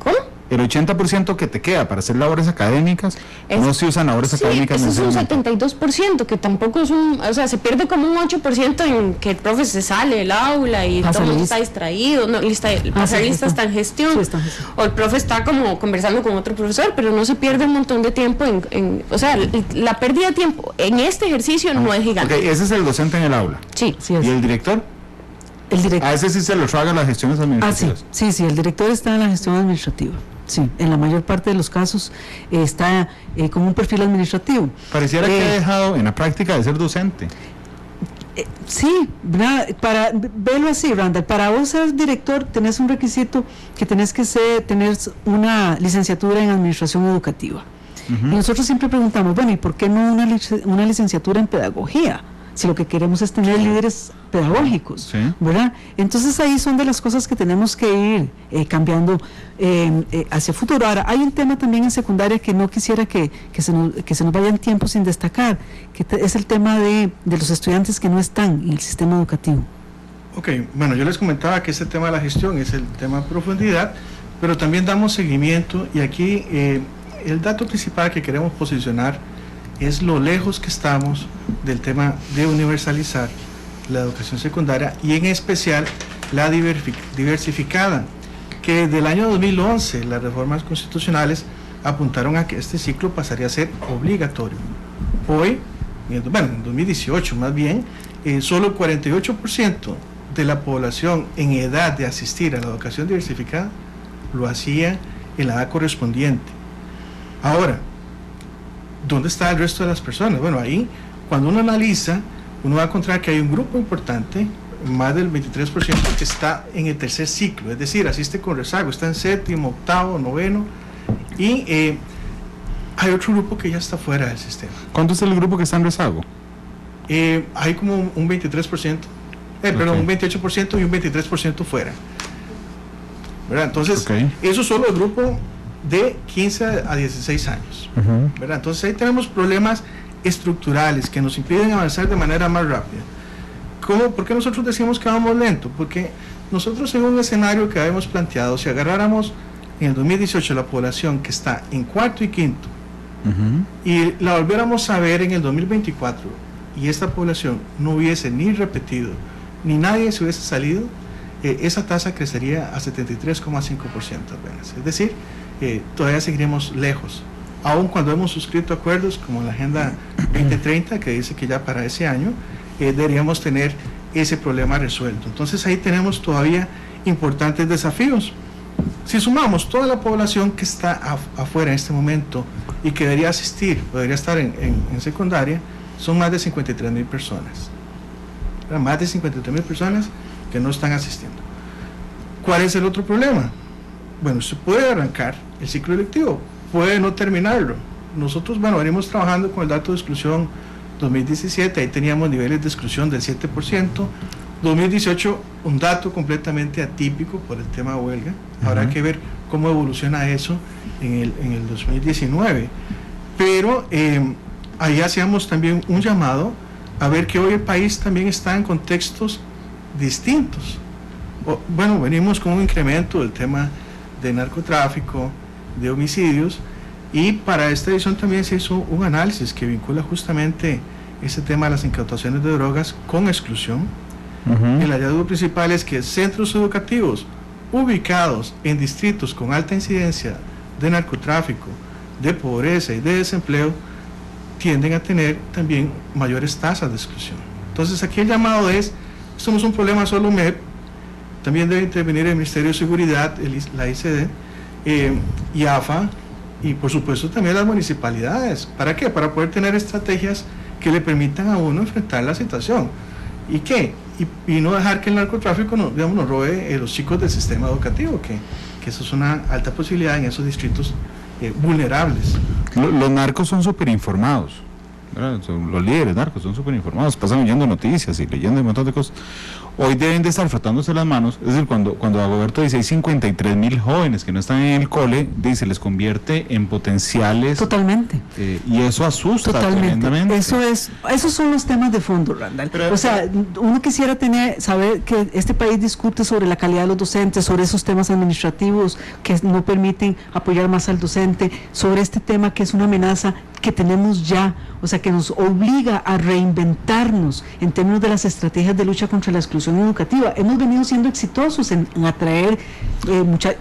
¿Cómo?
El 80% que te queda para hacer labores académicas no se usan labores académicas.
Sí, es un 72%, que tampoco es o sea, se pierde como un 8% en que el profe se sale del aula y todo el mundo está distraído, lista está en gestión, o el profe está como conversando con otro profesor, pero no se pierde un montón de tiempo o sea, la pérdida de tiempo en este ejercicio no es gigante.
Okay, ese es el docente en el aula.
Sí.
¿Y el director? A ese sí se lo traga las gestiones administrativas.
Sí, el director está en la gestión administrativa. Sí, en la mayor parte de los casos está con un perfil administrativo.
Pareciera que ha dejado en la práctica de ser docente.
Sí, para verlo así, Randall, para vos ser director tenés un requisito que tenés que tener una licenciatura en administración educativa. Y nosotros siempre preguntamos, bueno, ¿y por qué no una licenciatura en pedagogía? Si lo que queremos es tener líderes pedagógicos, ¿verdad? Entonces ahí son de las cosas que tenemos que ir cambiando hacia el futuro. Ahora, hay un tema también en secundaria que no quisiera que se nos vayan tiempo sin destacar, que es el tema de los estudiantes que no están en el sistema educativo.
Ok, bueno, yo les comentaba que este tema de la gestión es el tema de profundidad, pero también damos seguimiento y aquí el dato principal que queremos posicionar es lo lejos que estamos del tema de universalizar la educación secundaria y en especial la diversificada, que desde el año 2011 las reformas constitucionales apuntaron a que este ciclo pasaría a ser obligatorio. Hoy, en 2018 más bien, solo el 48% de la población en edad de asistir a la educación diversificada lo hacía en la edad correspondiente. Ahora, ¿dónde está el resto de las personas? Bueno, ahí, cuando uno analiza, uno va a encontrar que hay un grupo importante, más del 23%, que está en el tercer ciclo, es decir, asiste con rezago, está en 7º, 8º, 9º, y hay otro grupo que ya está fuera del sistema.
¿Cuánto es el grupo que está en rezago?
Hay como un 23%, perdón, un 28% y un 23% fuera. ¿Verdad? Entonces, eso solo el grupo de 15 a 16 años, ¿verdad? Entonces ahí tenemos problemas estructurales que nos impiden avanzar de manera más rápida. ¿Por qué nosotros decimos que vamos lento? Porque nosotros en un escenario que habíamos planteado, si agarráramos en el 2018 la población que está en cuarto y quinto, y la volviéramos a ver en el 2024, y esta población no hubiese ni repetido, ni nadie se hubiese salido, esa tasa crecería a 73,5% apenas. Es decir, todavía seguiremos lejos, aun cuando hemos suscrito acuerdos como la Agenda 2030, que dice que ya para ese año deberíamos tener ese problema resuelto. Entonces ahí tenemos todavía importantes desafíos. Si sumamos toda la población que está afuera en este momento y que debería asistir, debería estar en secundaria, son más de 53,000 personas. Más de 53,000 personas que no están asistiendo. ¿Cuál es el otro problema? Bueno, se puede arrancar el ciclo electivo, puede no terminarlo. Nosotros, venimos trabajando con el dato de exclusión 2017, ahí teníamos niveles de exclusión del 7%, 2018 un dato completamente atípico por el tema huelga, habrá que ver cómo evoluciona eso en el 2019, pero ahí hacíamos también un llamado a ver que hoy el país también está en contextos distintos. Venimos con un incremento del tema de narcotráfico, de homicidios, y para esta edición también se hizo un análisis que vincula justamente ese tema de las incautaciones de drogas con exclusión. El hallazgo principal es que centros educativos ubicados en distritos con alta incidencia de narcotráfico, de pobreza y de desempleo tienden a tener también mayores tasas de exclusión. Entonces aquí el llamado es, esto no es un problema solo MEP, también debe intervenir el Ministerio de Seguridad, la ICD, y AFA, y por supuesto también las municipalidades. ¿Para qué? Para poder tener estrategias que le permitan a uno enfrentar la situación. ¿Y qué? Y no dejar que el narcotráfico nos robe los chicos del sistema educativo, que eso es una alta posibilidad en esos distritos vulnerables.
Los narcos son súper informados, los líderes narcos son súper informados, pasan oyendo noticias y leyendo un montón de cosas. Hoy deben de estar frotándose las manos. Es decir, cuando Dagoberto dice hay 53,000 jóvenes que no están en el cole, dice, les convierte en potenciales.
Totalmente.
Y eso asusta tremendamente.
Esos son los temas de fondo, Randall. Uno quisiera saber que este país discute sobre la calidad de los docentes, sobre esos temas administrativos que no permiten apoyar más al docente, sobre este tema que es una amenaza que tenemos ya, que nos obliga a reinventarnos en términos de las estrategias de lucha contra la exclusión educativa. Hemos venido siendo exitosos en atraer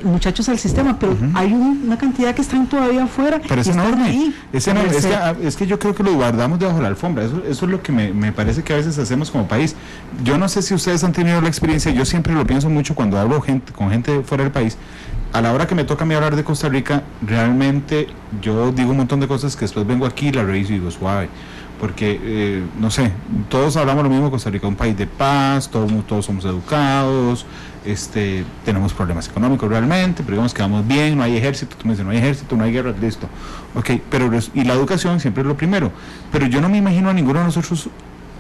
muchachos al sistema, pero hay una cantidad que están todavía afuera.
Pero es enorme. Es que yo creo que lo guardamos debajo de la alfombra. Eso es lo que me parece que a veces hacemos como país. Yo no sé si ustedes han tenido la experiencia, yo siempre lo pienso mucho cuando hablo con gente fuera del país. A la hora que me toca a mí hablar de Costa Rica, realmente yo digo un montón de cosas que después vengo aquí y la reviso y digo suave, porque no sé, todos hablamos lo mismo. Costa Rica es un país de paz, todos somos educados, tenemos problemas económicos realmente, pero digamos que vamos bien, no hay ejército, tú me dices no hay ejército, no hay guerra, listo, y la educación siempre es lo primero, pero yo no me imagino a ninguno de nosotros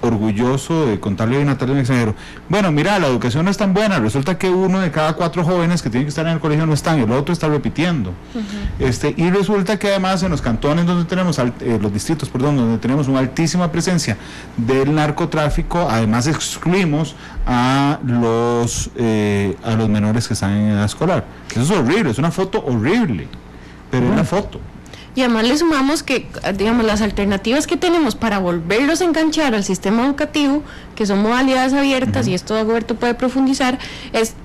orgulloso de contarle hoy Natalia en extranjero, bueno, mira, la educación no es tan buena, resulta que 1 de cada 4 jóvenes que tienen que estar en el colegio no están, y el otro está repitiendo. Y resulta que además en los cantones donde tenemos, los distritos, donde tenemos una altísima presencia del narcotráfico, además excluimos a los menores que están en edad escolar. Eso es horrible, es una foto horrible, pero es una foto.
Y además le sumamos que, las alternativas que tenemos para volverlos a enganchar al sistema educativo, que son modalidades abiertas, y esto Dagoberto puede profundizar,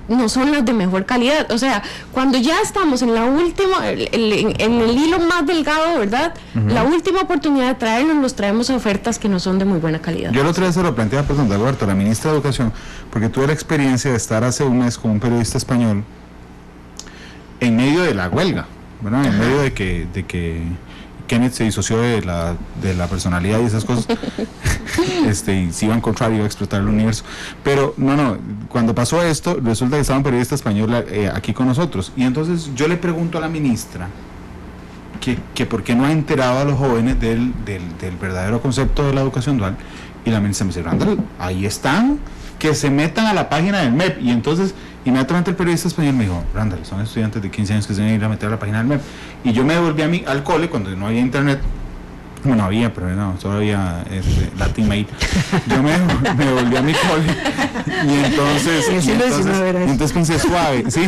no son las de mejor calidad. O sea, cuando ya estamos en la última, en el hilo más delgado, ¿verdad? La última oportunidad de traerlos, los traemos a ofertas que no son de muy buena calidad.
Yo la otra vez se lo planteaba, Dagoberto, a la ministra de Educación, porque tuve la experiencia de estar hace un mes con un periodista español en medio de la huelga. En medio de que Kenneth se disoció de la personalidad y esas cosas, y se iba a encontrar, iba a explotar el universo. Pero cuando pasó esto, resulta que estaba un periodista español aquí con nosotros, y entonces yo le pregunto a la ministra que por qué no ha enterado a los jóvenes del verdadero concepto de la educación dual, y la ministra me dice, Randall, ahí están, que se metan a la página del MEP. Y entonces inmediatamente el periodista español me dijo, Randall, son estudiantes de 15 años que se van a ir a meter a la página del MEP. Y yo me devolví al cole cuando no había internet, bueno, había, pero no, todavía Latin Mail. Yo me volví a mi cole y entonces pensé, suave, ¿sí?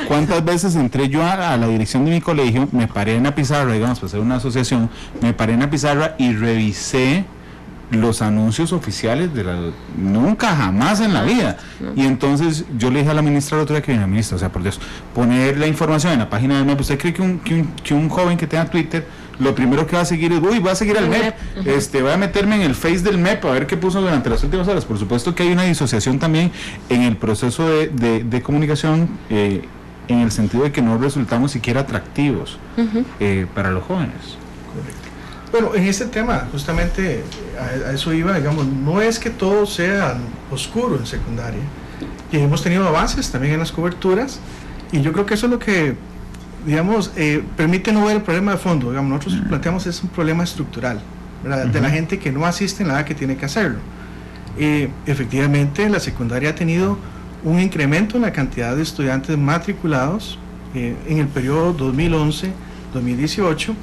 ¿Cuántas veces entré yo a la dirección de mi colegio? Me paré en la pizarra, digamos, para hacer una asociación, me paré en la pizarra y revisé los anuncios oficiales nunca jamás en la vida. Y entonces yo le dije a la ministra el otro día, que viene la ministra, o sea, por Dios, poner la información en la página del MEP. ¿Usted cree que un joven que tenga Twitter lo primero que va a seguir es, va a seguir al MEP, voy a meterme en el Face del MEP a ver qué puso durante las últimas horas? Por supuesto que hay una disociación también en el proceso de comunicación, en el sentido de que no resultamos siquiera atractivos para los jóvenes.
Correcto. Bueno, en este tema, justamente a eso iba, digamos, no es que todo sea oscuro en secundaria, y hemos tenido avances también en las coberturas, y yo creo que eso es lo que, digamos, permite no ver el problema de fondo. Digamos, nosotros planteamos es un problema estructural, ¿verdad? De la gente que no asiste en la edad que tiene que hacerlo. Efectivamente, la secundaria ha tenido un incremento en la cantidad de estudiantes matriculados en el periodo 2011-2018,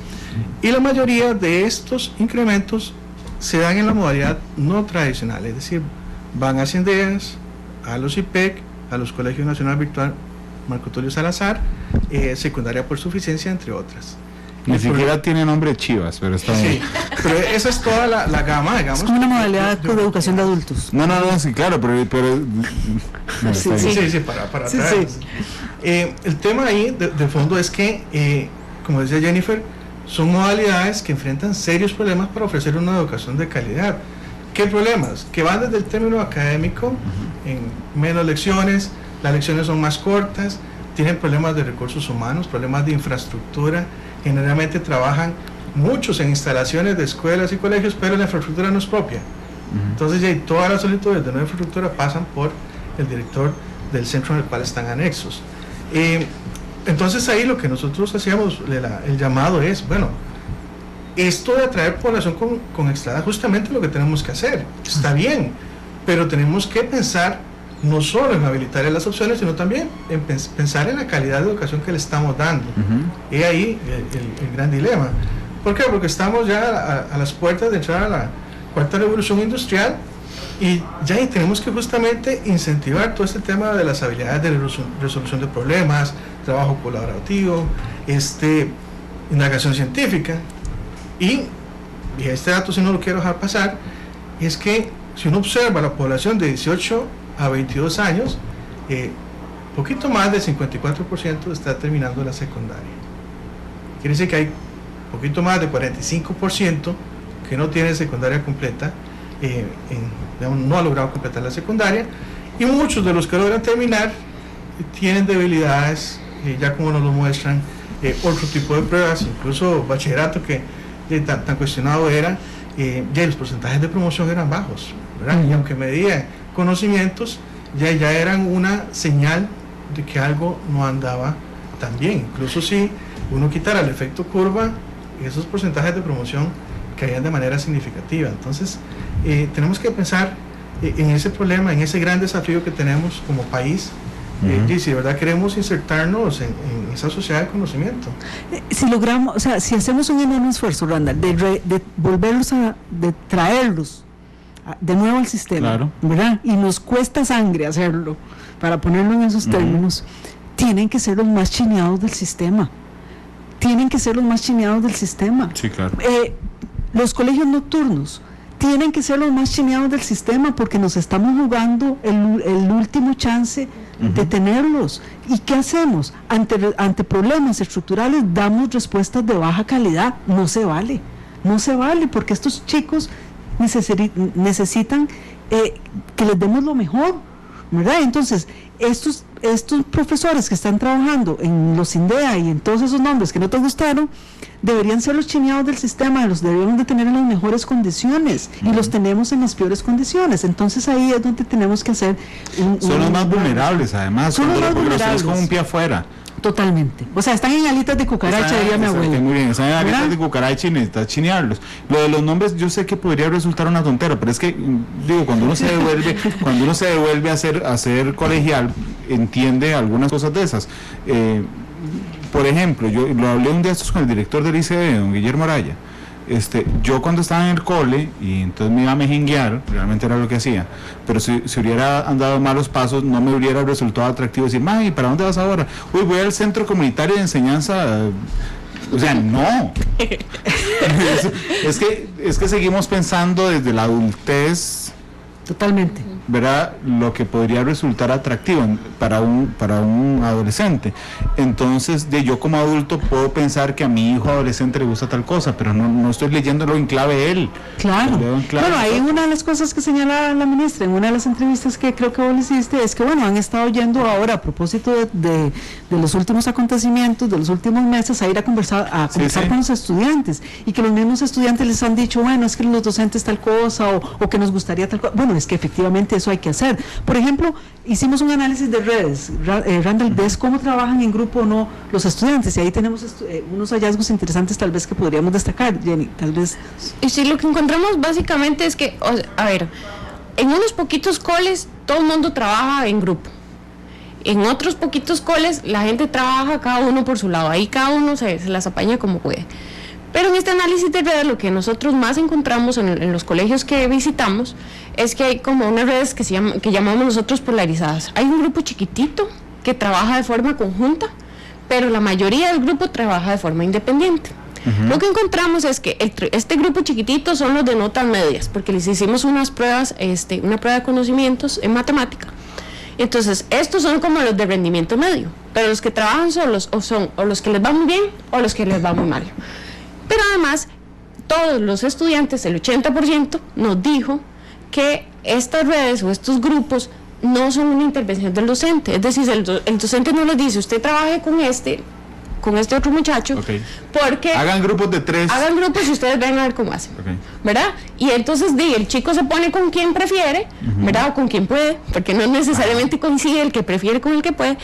y la mayoría de estos incrementos se dan en la modalidad no tradicional, es decir, van a Cendeas, a los IPEC, a los Colegios Nacional Virtual Marco Tulio Salazar, secundaria por suficiencia, entre otras.
Ni siquiera tiene nombre Chivas, pero está bien.
Sí, pero esa es toda la gama, digamos.
Es como una modalidad de educación de adultos.
No, sí, claro, pero
sí, para atrás. El tema ahí de fondo es que, como decía Jennifer, son modalidades que enfrentan serios problemas para ofrecer una educación de calidad. ¿Qué problemas? Que van desde el término académico, en menos lecciones, las lecciones son más cortas, tienen problemas de recursos humanos, problemas de infraestructura, generalmente trabajan muchos en instalaciones de escuelas y colegios, pero la infraestructura no es propia. Entonces ya todas las solicitudes de nueva infraestructura pasan por el director del centro en el cual están anexos. Entonces ahí lo que nosotros hacíamos, el llamado es, bueno, esto de atraer población con extra, justamente lo que tenemos que hacer, está bien, pero tenemos que pensar no solo en habilitar las opciones, sino también en pensar en la calidad de educación que le estamos dando. Y ahí el gran dilema. ¿Por qué? Porque estamos ya a las puertas de entrar a la cuarta revolución industrial, y ya ahí tenemos que justamente incentivar todo este tema de las habilidades de resolución de problemas, trabajo colaborativo, indagación científica. Y este dato, si no lo quiero dejar pasar, es que si uno observa la población de 18 a 22 años, poquito más del 54% está terminando la secundaria. Quiere decir que hay poquito más de 45% que no tiene secundaria completa, no ha logrado completar la secundaria, y muchos de los que logran terminar tienen debilidades, ya como nos lo muestran otro tipo de pruebas, incluso bachillerato, que tan cuestionado era, ya los porcentajes de promoción eran bajos, ¿verdad? Y aunque medían conocimientos, ya eran una señal de que algo no andaba tan bien. Incluso si uno quitara el efecto curva, esos porcentajes de promoción caían de manera significativa. Entonces tenemos que pensar en ese problema, en ese gran desafío que tenemos como país, y si de verdad queremos insertarnos en esa sociedad de conocimiento.
Si logramos, o sea, si hacemos un enorme esfuerzo, Randall, de volverlos de traerlos de nuevo al sistema, claro, ¿verdad? Y nos cuesta sangre hacerlo, para ponerlo en esos términos, tienen que ser los más chineados del sistema.
Sí, claro.
Los colegios nocturnos tienen que ser los más chineados del sistema, porque nos estamos jugando el último chance de tenerlos. ¿Y qué hacemos? Ante problemas estructurales damos respuestas de baja calidad. No se vale, porque estos chicos necesitan que les demos lo mejor, ¿verdad? Entonces, estos profesores que están trabajando en los INDEA y en todos esos nombres que no te gustaron, deberían ser los chineados del sistema, los deberíamos de tener en las mejores condiciones, y los tenemos en las peores condiciones. Entonces ahí es donde tenemos que hacer
son los más vulnerables, además,
porque los
tienes con un pie afuera.
Totalmente. O sea, están en alitas de cucaracha, diría mi abuela.
Muy bien, están en alitas de cucaracha y necesitas chinearlos. Lo de los nombres, yo sé que podría resultar una tontera, pero es que, digo, cuando uno se devuelve a ser colegial, entiende algunas cosas de esas. Por ejemplo, yo lo hablé un día con el director del ICB, don Guillermo Araya. yo cuando estaba en el cole y entonces me iba a mejenguear, realmente era lo que hacía, pero si hubiera andado malos pasos no me hubiera resultado atractivo decir, ¿y para dónde vas ahora? Uy, voy al centro comunitario de enseñanza. O sea, no. es que seguimos pensando desde la adultez.
Totalmente.
¿Verdad? Lo que podría resultar atractivo para un adolescente. Entonces, yo como adulto puedo pensar que a mi hijo adolescente le gusta tal cosa, pero no estoy leyéndolo en clave él.
Claro. Bueno, ahí una de las cosas que señala la ministra en una de las entrevistas que creo que vos le hiciste es que, han estado yendo ahora a propósito de los últimos acontecimientos, de los últimos meses, a ir a conversar con los estudiantes, y que los mismos estudiantes les han dicho, es que los docentes tal cosa, o que nos gustaría tal cosa. Bueno, es que efectivamente eso hay que hacer. Por ejemplo, hicimos un análisis de redes. Randall, ¿ves cómo trabajan en grupo o no los estudiantes? Y ahí tenemos unos hallazgos interesantes tal vez que podríamos destacar, Jenny, tal vez.
Y sí, lo que encontramos básicamente es que, en unos poquitos coles todo el mundo trabaja en grupo. En otros poquitos coles la gente trabaja cada uno por su lado. Ahí cada uno se las apaña como puede. Pero en este análisis de redes lo que nosotros más encontramos en los colegios que visitamos es que hay como unas redes que llamamos nosotros polarizadas. Hay un grupo chiquitito que trabaja de forma conjunta, pero la mayoría del grupo trabaja de forma independiente. Lo que encontramos es que este grupo chiquitito son los de notas medias, porque les hicimos unas pruebas, una prueba de conocimientos en matemática. Entonces, estos son como los de rendimiento medio, pero los que trabajan solos son los que les va muy bien o los que les va muy mal. Pero además, todos los estudiantes, el 80%, nos dijo que estas redes o estos grupos no son una intervención del docente. Es decir, el docente no les dice, usted trabaje con este otro muchacho, porque
hagan grupos de 3.
Hagan grupos y ustedes ven a ver cómo hacen, ¿verdad? Y entonces el chico se pone con quien prefiere, ¿verdad? O con quien puede, porque no necesariamente coincide el que prefiere con el que puede,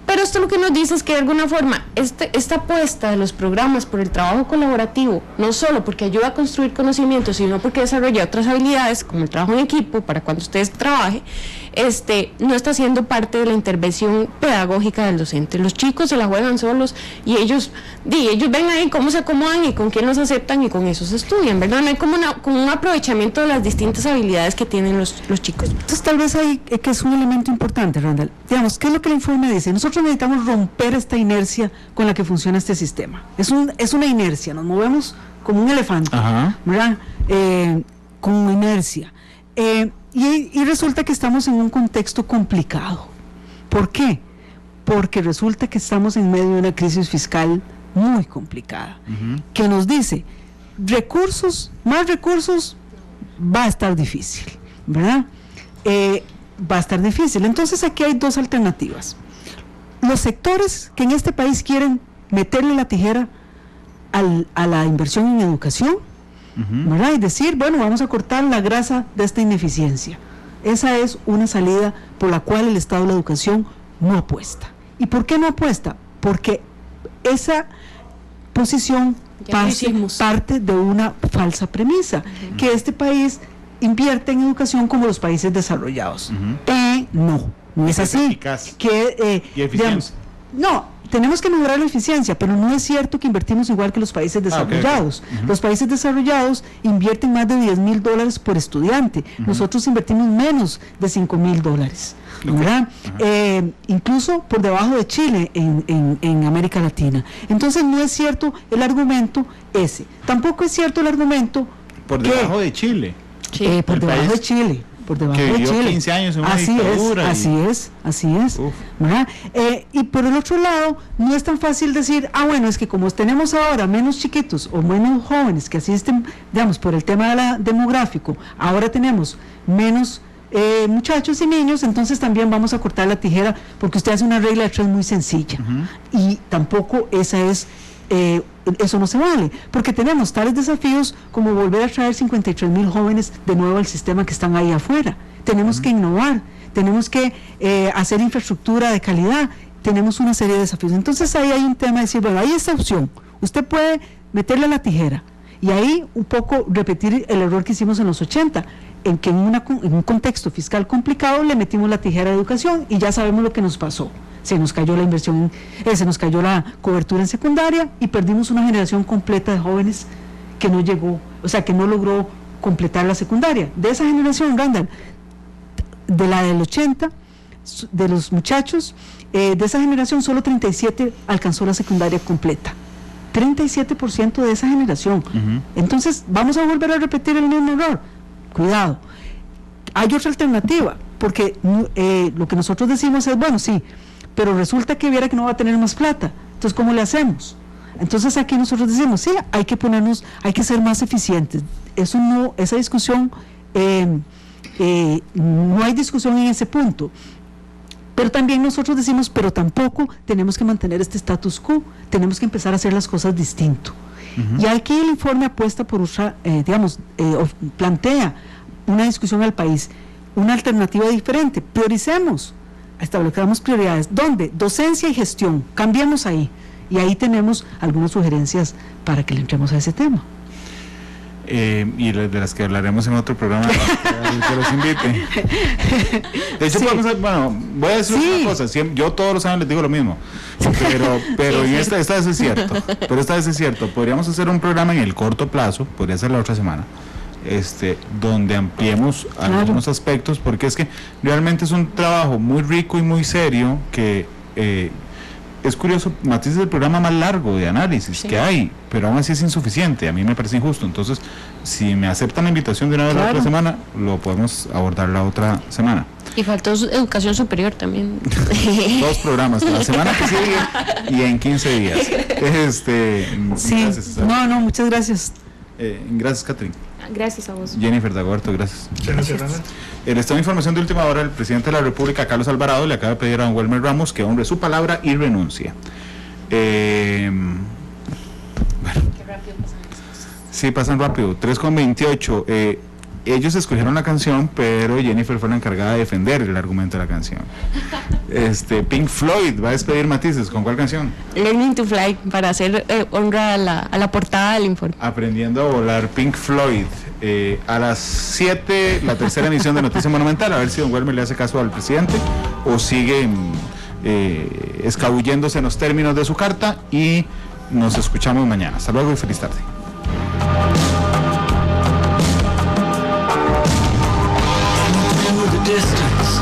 pero esto lo que nos dice es que de alguna forma esta apuesta de los programas por el trabajo colaborativo, no solo porque ayuda a construir conocimientos, sino porque desarrolla otras habilidades como el trabajo en equipo para cuando ustedes trabajen, no está siendo parte de la intervención pedagógica del docente. Los chicos se la juegan solos y ellos ven ahí cómo se acomodan y con quién los aceptan y con eso se estudian, ¿verdad? No hay como un aprovechamiento de las distintas habilidades que tienen los chicos.
Entonces tal vez ahí que es un elemento importante, Randall. Digamos, ¿qué es lo que el informe dice? Nosotros necesitamos romper esta inercia con la que funciona este sistema. Es una inercia, nos movemos como un elefante, ¿verdad? Con una inercia. Y resulta que estamos en un contexto complicado. ¿Por qué? Porque resulta que estamos en medio de una crisis fiscal muy complicada, que nos dice, más recursos, va a estar difícil, ¿verdad? Va a estar difícil. Entonces aquí hay dos alternativas. Los sectores que en este país quieren meterle la tijera a la inversión en educación, ¿verdad? Y decir, vamos a cortar la grasa de esta ineficiencia. Esa es una salida por la cual el Estado de la Educación no apuesta. ¿Y por qué no apuesta? Porque esa posición parte de una falsa premisa, que este país invierte en educación como los países desarrollados. No es así.
Eficaz. ¿Y eficiencia?
Tenemos que mejorar la eficiencia, pero no es cierto que invertimos igual que los países desarrollados. Los países desarrollados invierten más de $10,000 por estudiante. Nosotros invertimos menos de $5,000, ¿verdad? Incluso por debajo de Chile en América Latina. Entonces no es cierto el argumento ese. Tampoco es cierto el argumento
por debajo de Chile.
Por debajo de Chile. Por debajo
que vivió
de Chile.
15 años en una dictadura.
Así es. ¿Verdad? Y por el otro lado, no es tan fácil decir, es que como tenemos ahora menos chiquitos o menos jóvenes que asisten, digamos, por el tema demográfico, ahora tenemos menos muchachos y niños, entonces también vamos a cortar la tijera, porque usted hace una regla de 3 muy sencilla. Y tampoco eso no se vale, porque tenemos tales desafíos como volver a traer 53,000 jóvenes de nuevo al sistema que están ahí afuera. Tenemos que innovar, tenemos que hacer infraestructura de calidad, tenemos una serie de desafíos. Entonces ahí hay un tema de decir, hay esta opción, usted puede meterle la tijera, y ahí un poco repetir el error que hicimos en los 80, en que en un contexto fiscal complicado le metimos la tijera a educación y ya sabemos lo que nos pasó. Se nos cayó la inversión, se nos cayó la cobertura en secundaria y perdimos una generación completa de jóvenes que no llegó, o sea, que no logró completar la secundaria. De esa generación, Randall, de la del 80, de los muchachos, de esa generación solo 37 alcanzó la secundaria completa. 37% de esa generación. Entonces, ¿vamos a volver a repetir el mismo error? Cuidado. Hay otra alternativa, porque lo que nosotros decimos es, bueno, sí, pero resulta que viera que no va a tener más plata. Entonces, ¿cómo le hacemos? Entonces, aquí nosotros decimos, sí, hay que ser más eficientes. Eso no, esa discusión, no hay discusión en ese punto. Pero también nosotros decimos, pero tampoco tenemos que mantener este status quo, tenemos que empezar a hacer las cosas distinto. Y aquí el informe apuesta por otra, plantea una discusión al país, una alternativa diferente. Prioricemos, establezcamos prioridades. ¿Dónde? Docencia y gestión, cambiemos ahí. Y ahí tenemos algunas sugerencias para que le entremos a ese tema.
Y de las que hablaremos en otro programa que los invite. De hecho, voy a decir una cosa, yo todos los años les digo lo mismo, pero en esta vez es cierto, podríamos hacer un programa en el corto plazo, podría ser la otra semana, donde ampliemos algunos aspectos, porque es que realmente es un trabajo muy rico y muy serio que es curioso, Matices es el programa más largo de análisis que hay, pero aún así es insuficiente, a mí me parece injusto. Entonces, si me aceptan la invitación de una vez la otra semana, lo podemos abordar la otra semana.
Y faltó educación superior también.
2 programas, la semana que sigue y en 15 días.
Gracias, muchas gracias.
Gracias, Catherine.
Gracias a vos.
Jennifer Dagoberto, gracias.
Gracias.
El estado de información de última hora, el presidente de la República, Carlos Alvarado, le acaba de pedir a don Welmer Ramos que honre su palabra y renuncie. Bueno. Qué rápido pasan las cosas. Sí, pasan rápido. 3:28. Ellos escogieron la canción, pero Jennifer fue la encargada de defender el argumento de la canción. Pink Floyd va a despedir Matices. ¿Con cuál canción?
Learning to Fly, para hacer honra a la portada del informe.
Aprendiendo a volar, Pink Floyd. A las 7, la tercera emisión de Noticia Monumental, a ver si don Welmer le hace caso al presidente o sigue escabulléndose en los términos de su carta, y nos escuchamos mañana. Hasta luego y feliz tarde.
Distance